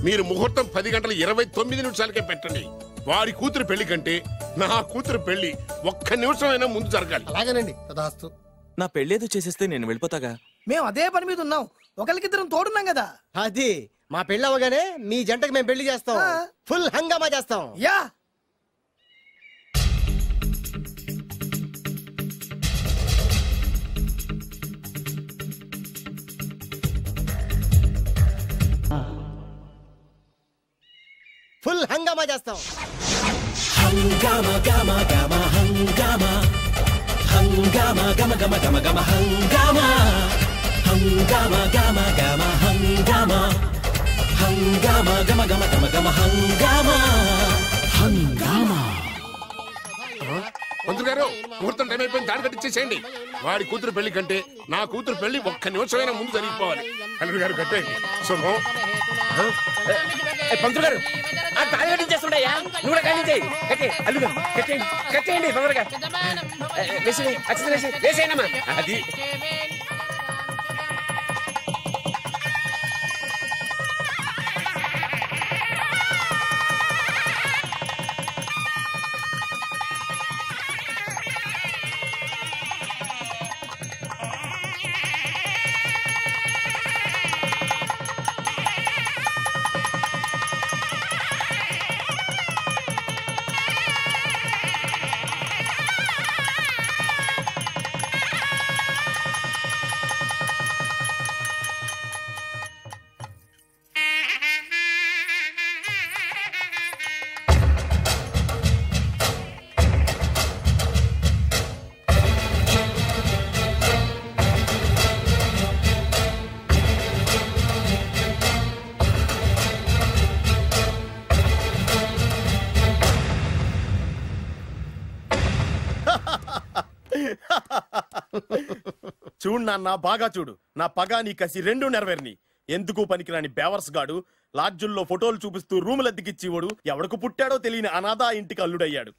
మీరు ముహూర్తం 10:29 పెట్టండి. వారి కూతురు పెళ్లి కంటే నా కూతురు పెళ్లి 1 నిమిషమైనా ముందు జరగాలి. అలాగేనండి. తదాస్తు. నా పెళ్ళేదో చేసేస్తే నేను వెళ్ళిపోతాగా. మేము అదే పని మీద ఉన్నాం. ఒకరికిద్దరం తోడున్నాం కదా. అది మా పెళ్ళి అవగానే మీ జంటకి మేము పెళ్లి చేస్తాం. ఫుల్ హంగామా చేస్తాం. యా. ఫుల్ హంగామా చేస్తాం. హంగామా గమ గమ హంగామా హంగామా గమ గమ గమ గమ హంగామా హంగామా గమ గమ హంగామా హంగామా గమ గమ గమ గమ హంగామా హంగామా. పంతులు గారు, ముహూర్తం టైం అయిపోయింది, దాడి కట్టించేసేయండి. వాడి కూతురు పెళ్లి కంటే నా కూతురు పెళ్లి 1 నిమిషమైనా ముందు జరిగిపోవాలి. అల్లుడు గారు కట్టేయండి. శుభం. పంతులు గారు, ఆ తాళి కట్టించేస్తుండయా, నువ్వు కూడా కట్టించేయి. కట్టే అల్లుగా కట్టేయండి, కట్టేయండి తొందరగా. వేసేయనమ్మా. అది చూడు నాన్న, బాగా చూడు. నా పగ నీ కసి 2 నెరవేరిని. ఎందుకు పనికిరాని బేవర్స్ గాడు లాడ్జుల్లో ఫోటోలు చూపిస్తూ రూములు అద్దెకిచ్చివాడు ఎవడకు పుట్టాడో తెలియని అనాథ ఇంటికి అల్లుడయ్యాడు.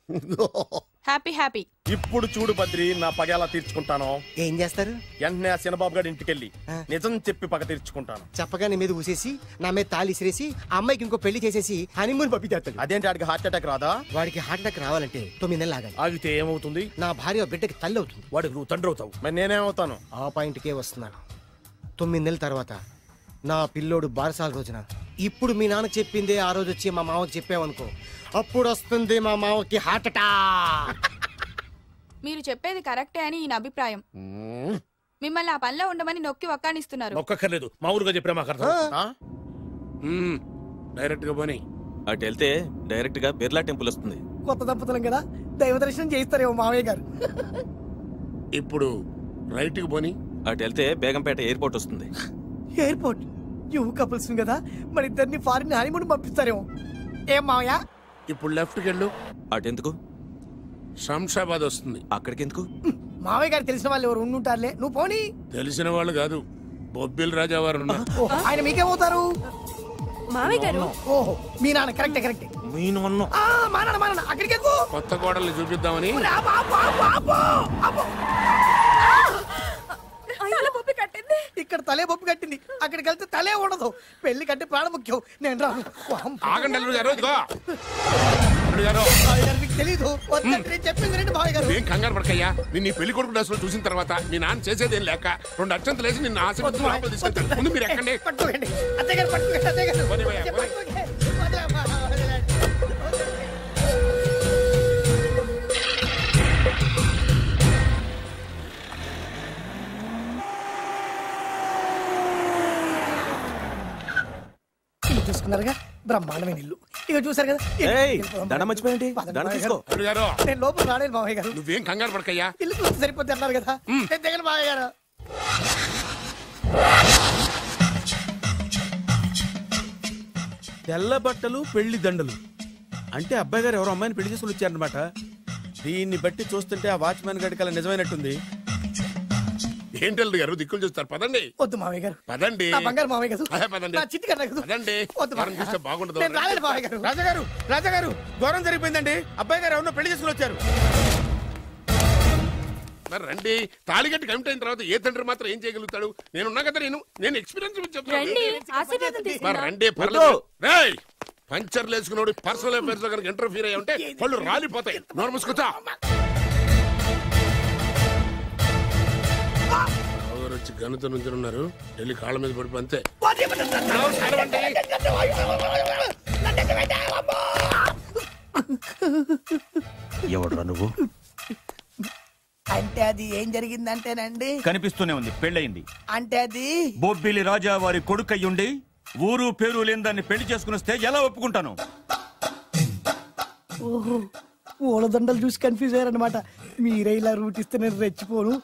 Happy happy. ఇప్పుడు చూడు బద్రి, నా పగ ఎలా తీర్చుకుంటానో. ఏం చేస్తారు? వెంటనే ఆ చిన్నబాబు గారి ఇంటికెళ్ళి నిజం చెప్పి పగ తీర్చుకుంటాను. చెప్పగానే మీద ఊసేసి నా మీద తాళి ఇసిరేసి ఆ అమ్మాయికి ఇంకో పెళ్లి చేసేసి హనీమూన్ పంపించేస్తాడు. అదేంటి, వాడికి హార్ట్ అటాక్ రాదా? వాడికి హార్ట్ అటాక్ రావాలంటే 9 నెలలు ఆగాలి. ఆగితే ఏమవుతుంది? నా భార్య బిడ్డకి తల్లి అవుతుంది. వాడికి నువ్వు తండ్రి అవుతావు. మరి నేనేమవుతాను? ఆ పాయింట్కే వస్తున్నాను. 9 నెలల తర్వాత నా పిల్లోడు బారసాల రోజున ఇప్పుడు మీ నాన్న చెప్పిందే ఆ రోజు వచ్చి మా మామకి చెప్పావనుకో, అప్పుడు వస్తుంది మా మామకి హార్ట్ అటాక్. మీరు చెప్పేది కరెక్టే అని ఈయన అభిప్రాయం. మిమ్మల్ని ఆ పనిలో ఉండమని నొక్కి వక్కానిస్తున్నారు. ఒక్కర్లేదు, మా ఊరుగా చెప్పినా మాకు డైరెక్ట్ గా పోనీ. అటు వెళ్తే డైరెక్ట్ గా బిర్లా టెంపుల్ వస్తుంది. కొత్త దంపతులం కదా, దైవ దర్శనం చేయిస్తారేమో మావయ్య గారు. ఇప్పుడు రైట్ కి పోని. అటు వెళ్తే బేగంపేట ఎయిర్పోర్ట్ వస్తుంది. ఎయిర్పోర్ట్ యువ కపుల్స్ కదా, మరి ఇద్దరిని ఫారిన్ హనీమూన్ పంపిస్తారేమో. ఏం మావయ్య? ఇప్పుడు లెఫ్ట్ కి వెళ్ళు. అటెందుకు? శంషాబాద్ వస్తుంది. అక్కడికి ఎందుకు? మావయ్య గారు తెలిసిన వాళ్ళు ఎవరు ఉండుంటారులే, నువ్వు పోనీ. తెలిసిన వాళ్ళు కాదు, బొబ్బిల్ రాజా వారు ఉన్నారు. ఆయన మీకేమవుతారు? మావయ్య గారు. ఓహో మీ నాన్న. కరెక్టే కరెక్టే. మీ నాన్న మా నాన్న అక్కడికి ఎందుకు? కొత్త కోడల్ని చూపిద్దామని. ఇక్కడ తలే బొప్పి కట్టింది, అక్కడికి వెళ్తే తలే ఉండదు. పెళ్లి కంటే ప్రాణం ముఖ్యం. నేను రాను. ఆగండి అల్లుడు గారు, ఇదిగో. మీకు తెలీదు, చెప్పింది రండి మావయ్య గారు. ఏం కంగారు పడకయ్యా, నిన్ను ఈ పెళ్లి కొడుకు డ్రెస్ లో చూసిన తర్వాత మీ నాన్న చేసేదేం లేక 2 అక్షంతలు వేసి నిన్ను ఆశీర్వదించి లోపల తీసుకెళ్తాను. ముందు మీరు ఎక్కండి. పట్టుకోండి అత్తయ్య గారు, పట్టుకోండి అత్తయ్య గారు. చూసుకున్నారుగా, బ్రహ్మాండమైన ఇల్లు. ఇక చూసారు కదా. దండం మర్చిపోయండి. నేను లోపల రాలేదు మావయ్య గారు. నువ్వేం కంగారు పడకయ్యా, ఇల్లు చూస్తే సరిపోద్ది అన్నారు కదా. దగ్గర మావయ్య గారు. తెల్ల బట్టలు పెళ్లి దండలు అంటే అబ్బాయి గారు ఎవరో అమ్మాయిని పెళ్లి చేసుకుని వచ్చారనమాట. దీన్ని బట్టి చూస్తుంటే ఆ వాచ్మెన్ గడి కల నిజమైనట్టుంది. ఏంటల్లుడు గారు దిక్కులు చూస్తారు, పదండి. వద్దు మావయ్య గారు, పదండి. బంగారు మావయ్య గారు, పదండి. నా చిట్టి కన్నా కదా. పదండి. వారం చూస్తే బాగుండదు. నేను రాలేదు మావయ్య గారు. రాజాగారు ఘోరం జరిగిపోయిందండి. అబ్బాయి గారు ఎవరినో పెళ్లి చేసుకుని వచ్చారు. మరి రండి. తాళిగట్టి కమిట్ అయిన తర్వాత ఏ తండ్రి మాత్రం ఏం చేయగలుగుతాడు? నేనున్నా కదా, నేను ఎక్స్పీరియన్స్ చెప్తాను. రండి, పర్లేదు. రేయ్, పంచర్లు వేసుకున్నాడు పర్సనల్ అఫైర్స్ లో కనుక ఇంటర్ఫీర్ అయ్యి ఉంటే వాళ్ళు రాలిపోతాయి. నోరు మూసుకొచ్చా. వచ్చి గనుత నుంచి ఉన్నారు, వెళ్ళి కాళ్ళ మీద పడిపో అంతే. ఎవడురా నువ్వు? అంటే అది ఏం జరిగిందంటేనండి, కనిపిస్తూనే ఉంది, పెళ్ళయింది. అంటే అది బొబ్బిలి రాజా వారి కొడుకయ్యుండి ఊరు పేరు లేని దాన్ని పెళ్లి చేసుకుని వస్తే ఎలా ఒప్పుకుంటాను? ఓహో, ఓలదండలు చూసి కన్ఫ్యూజ్ అయ్యారనమాట. మీరే ఇలా రూట్ ఇస్తే నేను రెచ్చిపోను.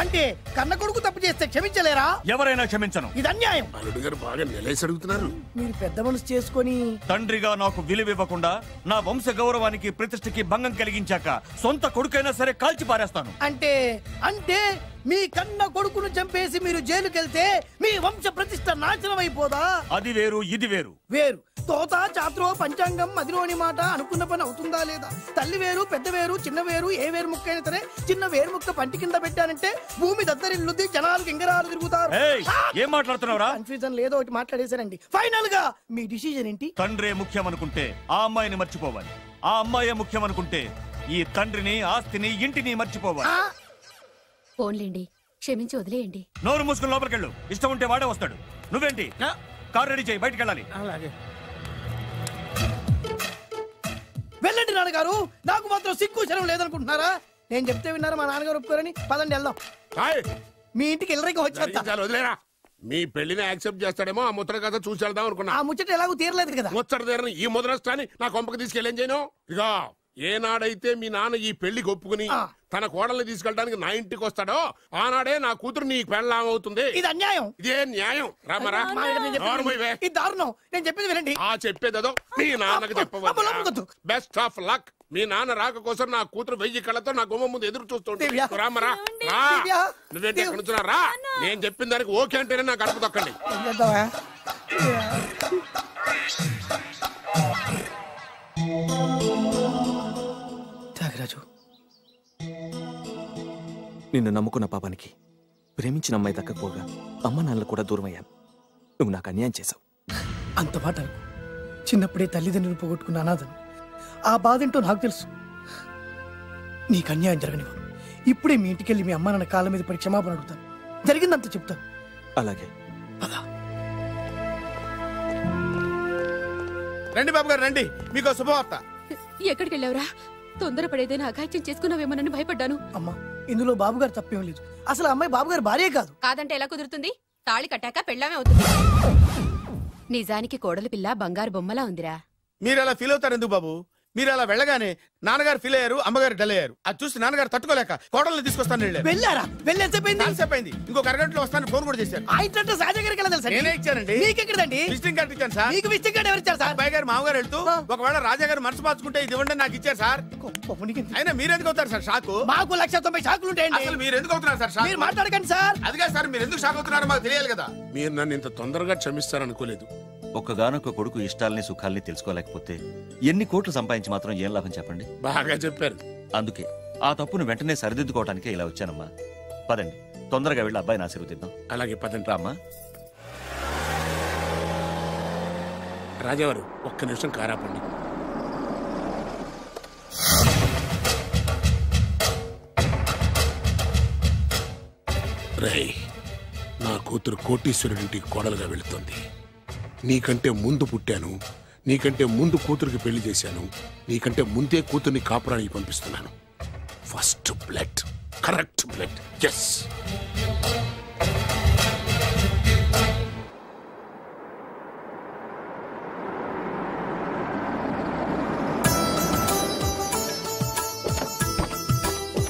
అంటే కన్న కొడుకు తప్పు చేస్తే క్షమించలేరా? ఎవరైనా క్షమించను. ఇది అన్యాయం. అల్లుడు గారు బాగా నిలేసి అడుగుతున్నారు. మీరు పెద్ద మనసు చేసుకొని తండ్రిగా నాకు విలువ ఇవ్వకుండా నా వంశ గౌరవానికి ప్రతిష్టకి భంగం కలిగించాక సొంత కొడుకైనా సరే కాల్చి పారేస్తాను. అంటే అంటే మీ కన్న కొడుకును చంపేసి మీరు జైలుకెళ్తే మీ వంశ ప్రతిష్ట నాశనం అయిపోదా? అది వేరు, ఇది వేరు. వేరు. తోత చాత్రో పంచాంగం మదిలోని మాట అనుకున్న పని అవుతుందా లేదా? తల్లి వేరు, పెద్ద వేరు, చిన్న వేరు, ఏ వేరు ముక్క అయినా సరే చిన్న వేరు ముక్క పంటి కింద పెట్టానంటే భూమి దద్దరిల్లుద్ది, జనాలు గింగరాలు తిరుగుతారు. ఏం మాట్లాడుతున్నావురా? కన్ఫ్యూజన్ లేదో ఒకటి మాట్లాడేశారండి. ఫైనల్ గా మీ డిసిజన్ ఏంటి? తండ్రే ముఖ్యం అనుకుంటే ఆ అమ్మాయిని మర్చిపోవాలి. ఆ అమ్మాయే ముఖ్యం అనుకుంటే ఈ తండ్రిని, ఆస్తిని, ఇంటిని మర్చిపోవాలి. ఫోన్లేండి, క్షమించి వదిలేయండి. నోరు మూసుకుని లోపలికెళ్ళు. ఇష్టం ఉంటే వాడే వస్తాడు. నువ్వేంటి? కార్ రెడీ చేయి, బయటికి వెళ్ళాలి. అలాగే. వెళ్ళండి నాన్నగారు, నాకు మాత్రం సిగ్గు శరం లేదనుకుంటున్నారా? నేను చెప్తే విన్నారా? మా నాన్నగారు ఒప్పుకోరని. పదండి వెళ్దాం. మీ ఇంటికి ఎల్లరికి వదిలేరా. మీ పెళ్లిని యాక్సెప్ట్ చేస్తాడేమో ఆ ముద్ర కథ చూసి వెళ్దాం అనుకున్నా. ఆ ముచ్చట ఎలాగో తీరలేదు కదా. ముచ్చట తీరని ఈ ముద్రష్టాన్ని నా కొంపకి తీసుకెళ్ళేం చేయను. ఇక ఏనాడైతే మీ నాన్న ఈ పెళ్లికి ఒప్పుకుని తన కోడల్ని తీసుకెళ్ళడానికి నా ఇంటికి వస్తాడో ఆనాడే నా కూతురు నీ పెళ్ళాం అవుతుంది. ఇది అన్యాయం. ఇదే న్యాయం. రామరా, ఇది దారుణం. నేను చెప్పేది వినండి. ఆ చెప్పేదేదో మీ నాన్నకు చెప్పవచ్చు. Best of luck. మీ నాన్న రాక కోసం నా కూతురు 1000 కళ్ళతో నా గుమ్మ ముందు ఎదురు చూస్తుంటే రామరా, రా. నువ్వేంటి ఎక్కడ నుంచున్నా? రా. నేను చెప్పిన దానికి ఓకే అంటేనే నాకు గడప తొక్కండి. త్యాగరాజు, నిన్ను నమ్ముకున్న పాపానికి ప్రేమించిన అమ్మాయి దక్కకపోగా అమ్మ నాన్నలు కూడా దూరం అయ్యాను. నువ్వు నాకు అన్యాయం చేశావు. అంత మాట చిన్నప్పుడే తల్లిదండ్రులు పోగొట్టుకున్న అనాథను. ఆ బాధ ఏంటో నాకు తెలుసు. నీకు అన్యాయం జరగనివ్వను. ఇప్పుడే మీ ఇంటికెళ్ళి మీ అమ్మ నాన్న కాళ్ళ మీద పడి క్షమాపణ అడుగుతాను. జరిగిందంత చెప్తాను. అలాగే. రండి బాబు గారు, రండి. మీకు శుభవార్త. ఎక్కడికి వెళ్ళావురా? తొందరపడేదైనా అఘాయిత్యం చేసుకున్నావేమోనని భయపడ్డాను. అమ్మా, ఇందులో బాబుగారు తప్పేం లేదు. అసలు అమ్మాయి బాబుగారు భార్యే కాదు. కాదంటే ఎలా కుదురుతుంది? తాళి కట్టాక పెళ్ళామే అవుతుంది. నిజానికి కోడలి పిల్ల బంగారు బొమ్మలా ఉందిరా. మీరు అలా ఫీల్ అవుతారు ఎందుకు బాబు? మీరు అలా వెళ్ళగానే నాన్నగారు ఫీల్ అయ్యారు, అమ్మగారు డల్ అయ్యారు. అది చూసి నాన్నగారు తట్టుకోలేక కోడల్ని తీసుకొస్తాను వెళ్ళారా? వెళ్ళేసేపోయింది. ఇంకొక అరగంటలో వస్తాను ఫోన్ కూడా చేశారు. సాజా గారికి ఎలా తెలుసా? నేనే ఇచ్చానండి. మీకెక్కడండి? విజిటింగ్ కార్డు ఇచ్చాను సార్. మీకు విజిటింగ్ కార్డు ఎవరు ఇచ్చారు సార్? అబ్బాయి గారు మామగారు వెళ్తూ ఒకవేళ రాజా గారు మనసు మార్చుకుంటే ఇది ఇవ్వండి నాకు ఇచ్చారు సార్. అయినా మీరు ఎందుకు అవుతారు సార్ షాక్? మాకు 190 షాకులు ఉంటాయండి. అసలు మీరు ఎందుకు అవుతున్నారు సార్ షాక్? మీరు మాట్లాడకండి సార్. అదిగా సార్ మీరు ఎందుకు షాక్ అవుతున్నారో మాకు తెలియాలి కదా. మీరు నన్ను ఇంత తొందరగా క్షమిస్తారనుకోలేదు. ఒక్కగానొక్క కొడుకు ఇష్టాలని సుఖాల్ని తెలుసుకోలేకపోతే ఎన్ని కోట్లు సంపాదించి మాత్రం ఏం లాభం చెప్పండి? బాగా చెప్పారు. అందుకే ఆ తప్పును వెంటనే సరిదిద్దుకోవడానికే ఇలా వచ్చానమ్మా. పదండి, తొందరగా వెళ్ళి అబ్బాయిని ఆశీర్వదిద్దాం. అలాగే పదండి. రామ్మా. రాజావారు ఒక్క నిమిషం కారాపండి. రేయ్, నా కూతురు కోటీశ్వరుడింటికి కోడలుగా వెళుతుంది. నీకంటే ముందు పుట్టాను, నీకంటే ముందు కూతురికి పెళ్లి చేశాను, నీకంటే ముందే కూతుర్ని కాపురానికి పంపిస్తున్నాను. First blood, correct blood. Yes.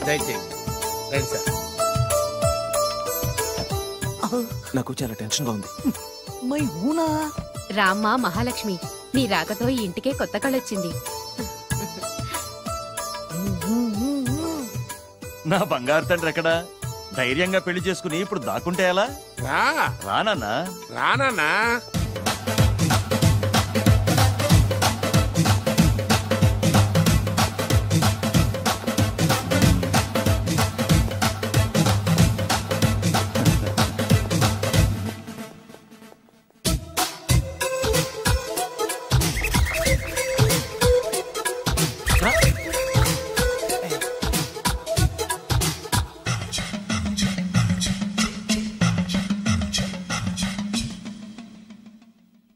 రండి సార్. నాకు చాలా టెన్షన్ గా ఉంది. మై హూనా. రామ్మా మహాలక్ష్మి, నీ రాకతో ఈ ఇంటికే కొత్త కళొచ్చింది. నా బంగారు తండ్రి ఎక్కడా? ధైర్యంగా పెళ్లి చేసుకుని ఇప్పుడు దాక్కుంటే ఎలా? రానా రానా.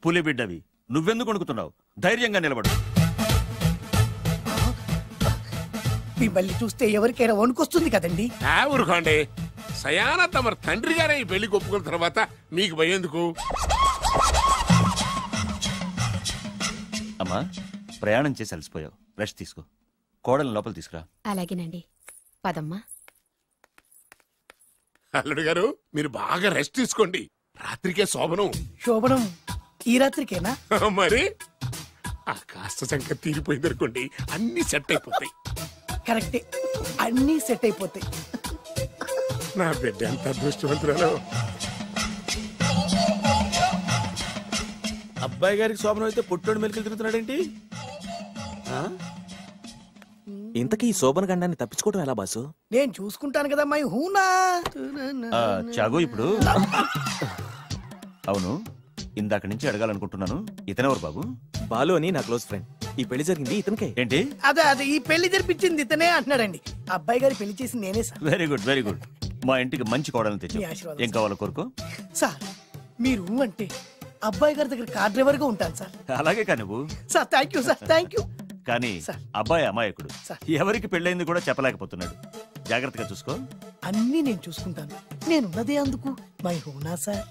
పులి బిడ్డవి, నువ్వెందుకు వణుకుతున్నావు? ధైర్యంగా నిలబడు. మిమ్మల్ని చూస్తే ఎవరికైనా వణుకొస్తుంది కదండి. ఊరుకోండి. సయానా తమ తండ్రి గారే ఈ పెళ్లి ఒప్పుకున్న తర్వాత మీకు భయందుకు? అమ్మా, ప్రయాణం చేసి అలసిపోయావు, రెస్ట్ తీసుకో. కోడలు లోపల తీసుకురా. అలాగేనండి, పదమ్మా. అల్లుడు గారు, మీరు బాగా రెస్ట్ తీసుకోండి. రాత్రికే శోభనం. శోభనం ఈ రాత్రికేనా? మరి ఆ కాస్త సంఖ్య తీరిపోయింది అనుకోండి, అన్ని సెట్ అయిపోతాయి. కరెక్టే, అన్ని సెట్ అయిపోతాయి. నా బిడ్డ ఎంత అదృష్టవంతురాలు. అబ్బాయి గారికి శోభనం అయితే పుట్టోడు మెలికలు తిరుగుతున్నాడేంటి? ఇంతకీ ఈ శోభన గండాన్ని తప్పించుకోవడం ఎలా బాసు? నేను చూసుకుంటాను కదా మై హూనా. చాగు ఇప్పుడు. అవును, ఇందాక నుంచి అడగాలనుకుంటున్నాను, ఇతనెవరు బాబు? బాలు అని నా క్లోజ్ ఫ్రెండ్. ఈ పెళ్లి జరిగింది ఇతనికే. ఏంటి? అదే ఈ పెళ్లి జరిపించింది ఇతనే అంటున్నాడండి. అబ్బాయి గారి పెళ్లి చేసింది నేనే sir. Very good, very good. మా ఇంటికి మంచి కోడలను తెచ్చు. మీ ఆశీర్వాదం ఏం కావాలో కోరుకో. సార్ మీరు అంటే అబ్బాయి గారి దగ్గర కార్ డ్రైవర్ గా ఉంటాను సార్. అలాగే కా నువ్వు. Sir thank you sir, thank you. కానీ అబ్బాయి అమాయకుడు, ఎవరికి పెళ్ళైంది కూడా చెప్పలేకపోతున్నాడు. జాగ్రత్తగా చూసుకో. అన్నీ నేను చూసుకుంటాను, నేనున్నదే అందుకు మై హూనా సార్.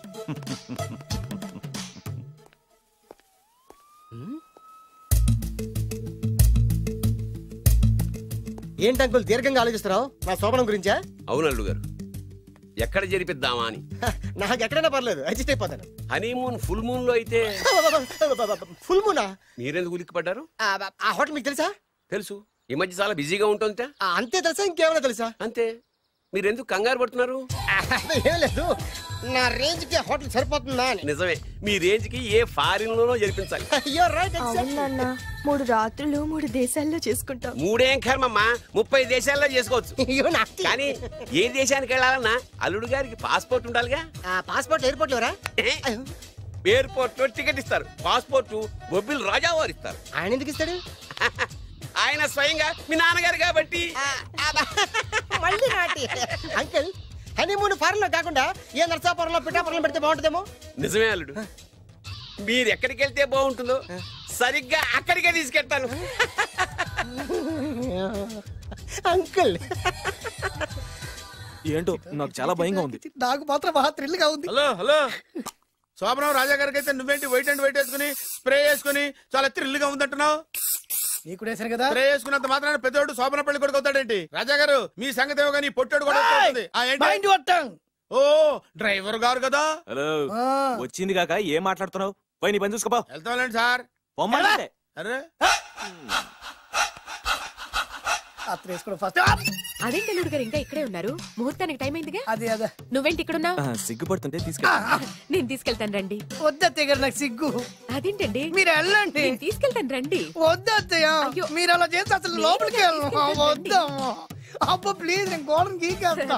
ఏంటి అంకుల్ దీర్ఘంగా ఆలోచిస్తున్నావు? నా శోభనం గురించా? అవును అల్లుడు గారు, ఎక్కడ జరిపిద్దామా అని. నాకు ఎక్కడైనా పర్లేదు, అడ్జస్ట్ అయిపోతాను. హనీమూన్ ఫుల్ మూన్ లో అయితే. ఫుల్ మూనా? మీరెందుకు ఉలిక్కిపడ్డారు? ఆ హోటల్ మీకు తెలుసా? తెలుసు, ఈ మధ్య చాలా బిజీగా ఉంటుంది. అంతే తెలుసా? ఇంకేమైనా తెలుసా? అంతే. మీరెందుకు కంగారు పడుతున్నారు? ఏం లేదు, నా రేంజ్ కి హోటల్ సరిపోతుందా అని. నిజమే, మీ రేంజ్ కి ఏ ఫారిన్ లోనో జరిపించాలి. అవునన్నా, 3 రాత్రులు 3 దేశాల్లో చేసుకుంటాం. 3 ఏం కర్మమ్మా, 30 దేశాల్లో చేసుకోవచ్చు. కానీ ఏ దేశానికి వెళ్ళాలన్నా అల్లుడు గారికి పాస్పోర్ట్ ఉండాలిగా. Passport airport LoRa? ఎయిర్పోర్ట్ లో టికెట్ ఇస్తారు, పాస్పోర్ట్ బొబ్బిల్ రాజా వారు ఇస్తారు. ఆయన ఎందుకు ఇస్తాడు? ఆయన స్వయంగా మీ నాన్నగారు కాబట్టి. మళ్ళీ నాటి అంకుల్, హనీమూన్ ఫారెన్ లో కాకుండా ఏ నర్సాపురంలో పిఠాపురంలో పెడితే బాగుంటుందేమో. నిజమే అల్లుడు, మీరు ఎక్కడికి వెళ్తే బాగుంటుందో సరిగ్గా అక్కడికే తీసుకెళ్తాను. అంకుల్ ఏంటో నాకు చాలా భయంగా ఉంది. నాకు మాత్రం బాగా థ్రిల్ గా ఉంది. హలో హలో, శోభనం రాజా గారికి అయితే నువ్వేంటి వైట్ అండ్ వైట్ వేసుకుని స్ప్రే వేసుకుని చాలా థ్రిల్ గా ఉందంటున్నావు? నీకు వేసాను కదా. స్ప్రే వేసుకున్నంత మాత్రాన పెద్దోడు శోభన పెళ్లి కొడుకు అవుతాడేంటి? రాజా గారు మీ సంగతి ఏమో కానీ పొట్టోడు కూడా అవుతుంది. ఓ డ్రైవర్ గారు కదా. హలో వచ్చింది కాక ఏం మాట్లాడుతున్నావు? పోయి నీ పని చూసుకోపో. వెళ్తాంలేండి సార్. అరే అదేంటి అల్లుడు గారు ఇంకా ఇక్కడే ఉన్నారు? ముహూర్తానికి టైం అయిందిగా. అదే నువ్వేంటి ఇక్కడున్నావు? సిగ్గుపడుతుంటే తీసుకెళ్ళి. నేను తీసుకెళ్తాను రండి. వద్దత్తయ్య గారు, నాకు సిగ్గు. అదేంటండి? మీరు వెళ్ళండి. నేను తీసుకెళ్తాను రండి. వద్దత్తయ్య, మీరు అలా చేస్తే అసలు లోపలికి వద్దాము. అబ్బా ప్లీజ్, నేను గోడను గీకేస్తా.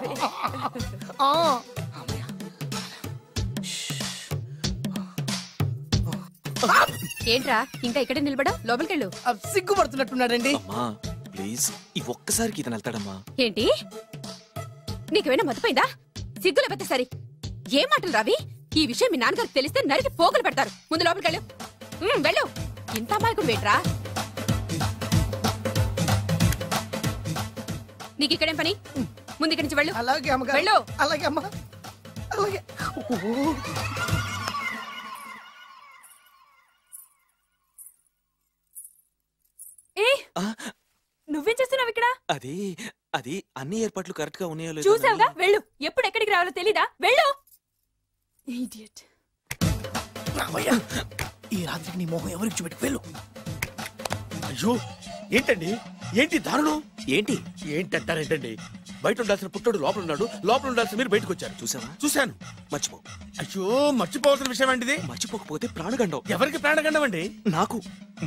ఏంట్రా ఇంకా ఇక్కడే నిలబడా? లోపలికెళ్ళు. సిగ్గుపడుతున్నట్టున్నాడండి. ప్లీజ్ ఈ ఒక్కసారికి ఇతను వెళ్తాడమ్మా. ఏంటి నీకేమైనా మతిపోయిందా? సిగ్గు లేకపోతే సరి. ఏ మాటలు రావి? ఈ విషయం మీ నాన్నగారికి తెలిస్తే నరికి పోగులు పెడతారు. ముందు లోపలికెళ్ళు. వెళ్ళు. ఇంత అమాయకుడు వేట్రా? నీకు ఇక్కడేం పని? ముందు ఇక్కడి నుంచి వెళ్ళు. అలాగే అమ్మగారు. వెళ్ళు. అలాగే అమ్మా. అలాగే. నువ్వేం చేస్తున్నావు ఇక్కడ? అది అది అన్ని ఏర్పాట్లు కరెక్ట్ గా ఉన్నాయో లేదో చూసావుగా, వెళ్ళు. ఎప్పుడు ఎక్కడికి రావాలో తెలీదా? వెళ్ళు. ఇడియట్. ఈ రాత్రికి నీ మొహం ఎవరికి చూపెట్టి వెళ్ళు. అయ్యో ఏంటండి, ఏంటి దారుణం? ఏంటి ఏంటంటారేంటండి? బయట ఉండాల్సిన పుట్టోడు లోపల ఉన్నాడు, లోపల ఉండాల్సిన మీరు బయటకు వచ్చారు. చూసావా? చూశాను. మర్చిపో. అయ్యో మర్చిపోవాల్సిన విషయం అండి. మర్చిపోకపోతే ప్రాణగండం. ఎవరికి ప్రాణగండం అండి? నాకు.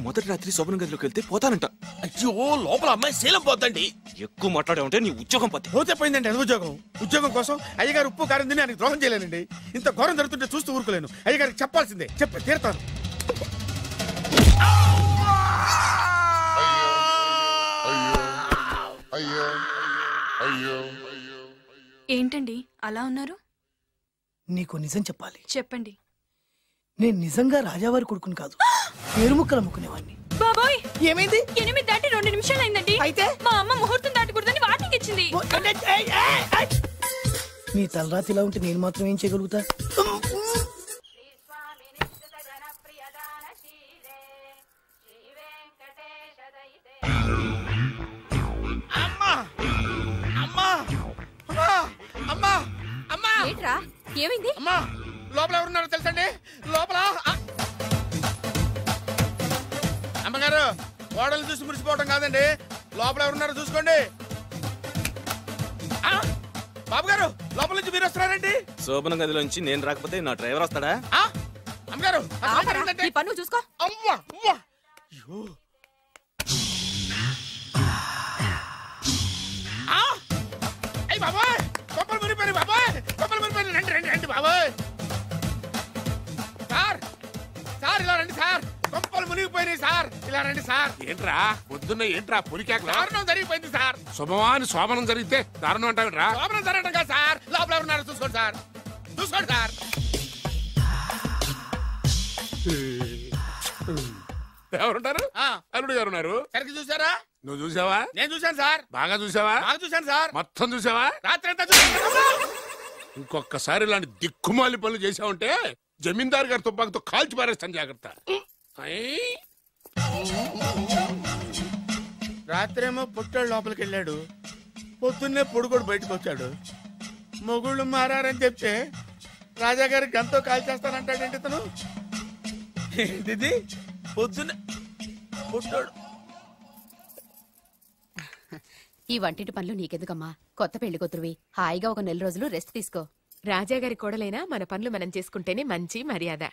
మొదటి రాత్రి శోభన గదిలోకి వెళ్తే పోతానంట. అయ్యో లోపల అమ్మాయి శీలం పోతండి. ఎక్కువ మాట్లాడే ఉంటే నీ ఉద్యోగం పోతే. పోతే పోయిందండి అది ఉద్యోగం. ఉద్యోగం కోసం అయ్యగారు ఉప్పు కారం తిని ఆయనకి ద్రోహం చేయలేనండి. ఇంత ఘోరం జరుగుతుంటే చూస్తూ ఊరుకోలేను. అయ్యగారికి చెప్పాల్సిందే, చెప్పి తీరుతాను. ఏంటండి అలా ఉన్నారు? నీకు నిజం చెప్పాలి. చెప్పండి. నేను నిజంగా రాజావారి కొడుకుని కాదు, పేరుముక్కలు అమ్ముకునేవాడిని. బాబోయ్ ఏమైంది? 8 దాటి 2 నిమిషాలు అయిందండి. అయితే మా అమ్మ ముహూర్తం దాటకూడదని వాటికి ఇచ్చింది. నీ తలరాతి ఇలా ఉంటే నేను మాత్రం ఏం చేయగలుగుతా? ఏంట్రా ఏమైంది? అమ్మా లోపల ఎవరున్నారో తెలుసండి? లోపల అమ్మగారు గోడలు చూసి మురిసిపోవడం కాదండి, లోపల ఎవరున్నారో చూసుకోండి. బాబు గారు లోపల నుంచి మీరు వస్తున్నారండి. శోభన గదిలోంచి నేను రాకపోతే నా డ్రైవర్ వస్తాడా? అమ్మగారు పన్ను చూసుకో. అమ్మా అమ్మా అయ్యో అయ్యి బాబాయ్, కొప్పలు మునిపోయి బాబాయ్, కొప్పలు మునిపోయి. రండి రండి రండి బాబాయ్. సార్ సార్ ఇలా రండి సార్, కొంపలు మునిగిపోయినాయి సార్, ఇలా రండి సార్. ఏంట్రా పొద్దున్న ఏంట్రా పులికేకలా? దారుణం జరిగిపోయింది సార్. శుభమాని శోభనం జరిగితే దారుణం అంటావిట్రా? శోభనం జరగడం కాదు సార్, లోపల ఎవరున్నారో చూసుకోండి సార్, చూసుకోండి సార్. ఎవరుంటారు? అల్లుడు గారు ఉన్నారు. సరిగ్గా చూసారా? నువ్వు చూసావా? నేను చూశాను సార్. బాగా చూసావా? బాగా చూశాను సార్. మొత్తం చూసావా? రాత్రి అంతా చూశాను. ఇంకొకసారి ఇలాంటి దిక్కుమాలి పనులు చేసావంటే జమీందారు గారి తుపాకుతో కాల్చి పారేస్తాను, జాగ్రత్త. రాత్రేమో పుట్టాడు లోపలికి వెళ్ళాడు, పొద్దున్నే పొడుగోడు బయటకు వచ్చాడు. మొగుళ్ళు మారని చెప్తే రాజాగారి గంతో కాల్చేస్తానంటాడేంటి ఇతను? ఏంటిది పొద్దున్నే పుట్టాడు. ఈ వంటింటి పనులు నీకెందుకమ్మా? కొత్త పెళ్లి కూతురువి, హాయిగా ఒక 4 రోజులు రెస్ట్ తీసుకో. రాజాగారి కోడలైనా మన పనులు మనం చేసుకుంటేనే మంచి మర్యాద.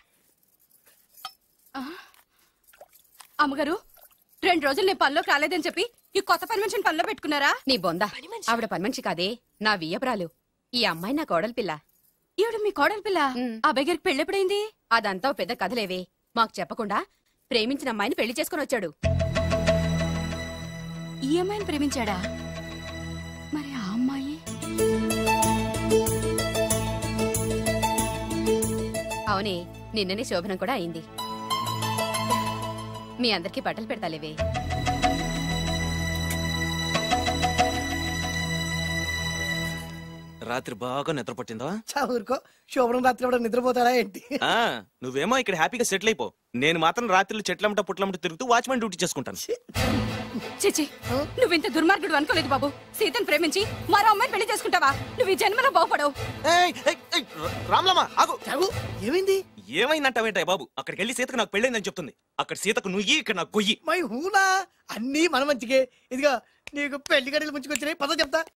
అమ్మగారు 2 రోజులు నేను పనిలోకి రాలేదని చెప్పి ఈ కొత్త పని మనిషిని పనిలో పెట్టుకున్నారా? నీ బొంద, ఆవిడ పని మనిషి కాదే, నా వియ్యపురాలు. ఈ అమ్మాయి నా కోడలి పిల్ల. ఈవిడ మీ కోడలి పిల్ల? అబ్బాయి గారికి పెళ్ళెప్పుడైంది? అదంతా ఓ పెద్ద కథలేవే, మాకు చెప్పకుండా ప్రేమించిన అమ్మాయిని పెళ్లి చేసుకుని వచ్చాడు. ఈ అమ్మాయిని ప్రేమించాడా? మరి ఆ అమ్మాయి? అవునే, నిన్ననే శోభనం కూడా అయింది. మీ అందరికీ బట్టలు పెడతాలేవే. రాత్రి బాగా నిద్ర పట్టిందా? ఊరుకో, శోభనం రాత్రి కూడా నిద్రపోతాడా ఏంటి? నువ్వేమో ఇక్కడ హ్యాపీగా సెటిల్ అయిపో, నేను మాత్రం రాత్రులు చెట్లమ్మట పుట్లమ్మట తిరుగుతూ వాచ్మెన్ డ్యూటీ చేసుకుంటాను. చిచి, నువ్వు ఇంత దుర్మార్గుడు అనుకోలేదు బాబు. సీతను ప్రేమించి మరో అమ్మాయిని పెళ్లి చేసుకుంటావా? నువ్వు ఈ జన్మలో బాగుపడవు. రామ్లమ్మ ఆగు. ఏమైంది? ఏమైందంటావేంటా బాబు? అక్కడికి వెళ్ళి సీతకు నాకు పెళ్ళైందని చెప్తుంది. అక్కడ సీతకు నుయ్యి, ఇక్కడ నాకు కొయ్యి. మై హూనా, అన్నీ మన మంచికే. ఇదిగా నీకు పెళ్లి గడిలు ముంచుకొచ్చినాయి, పద చెప్తా.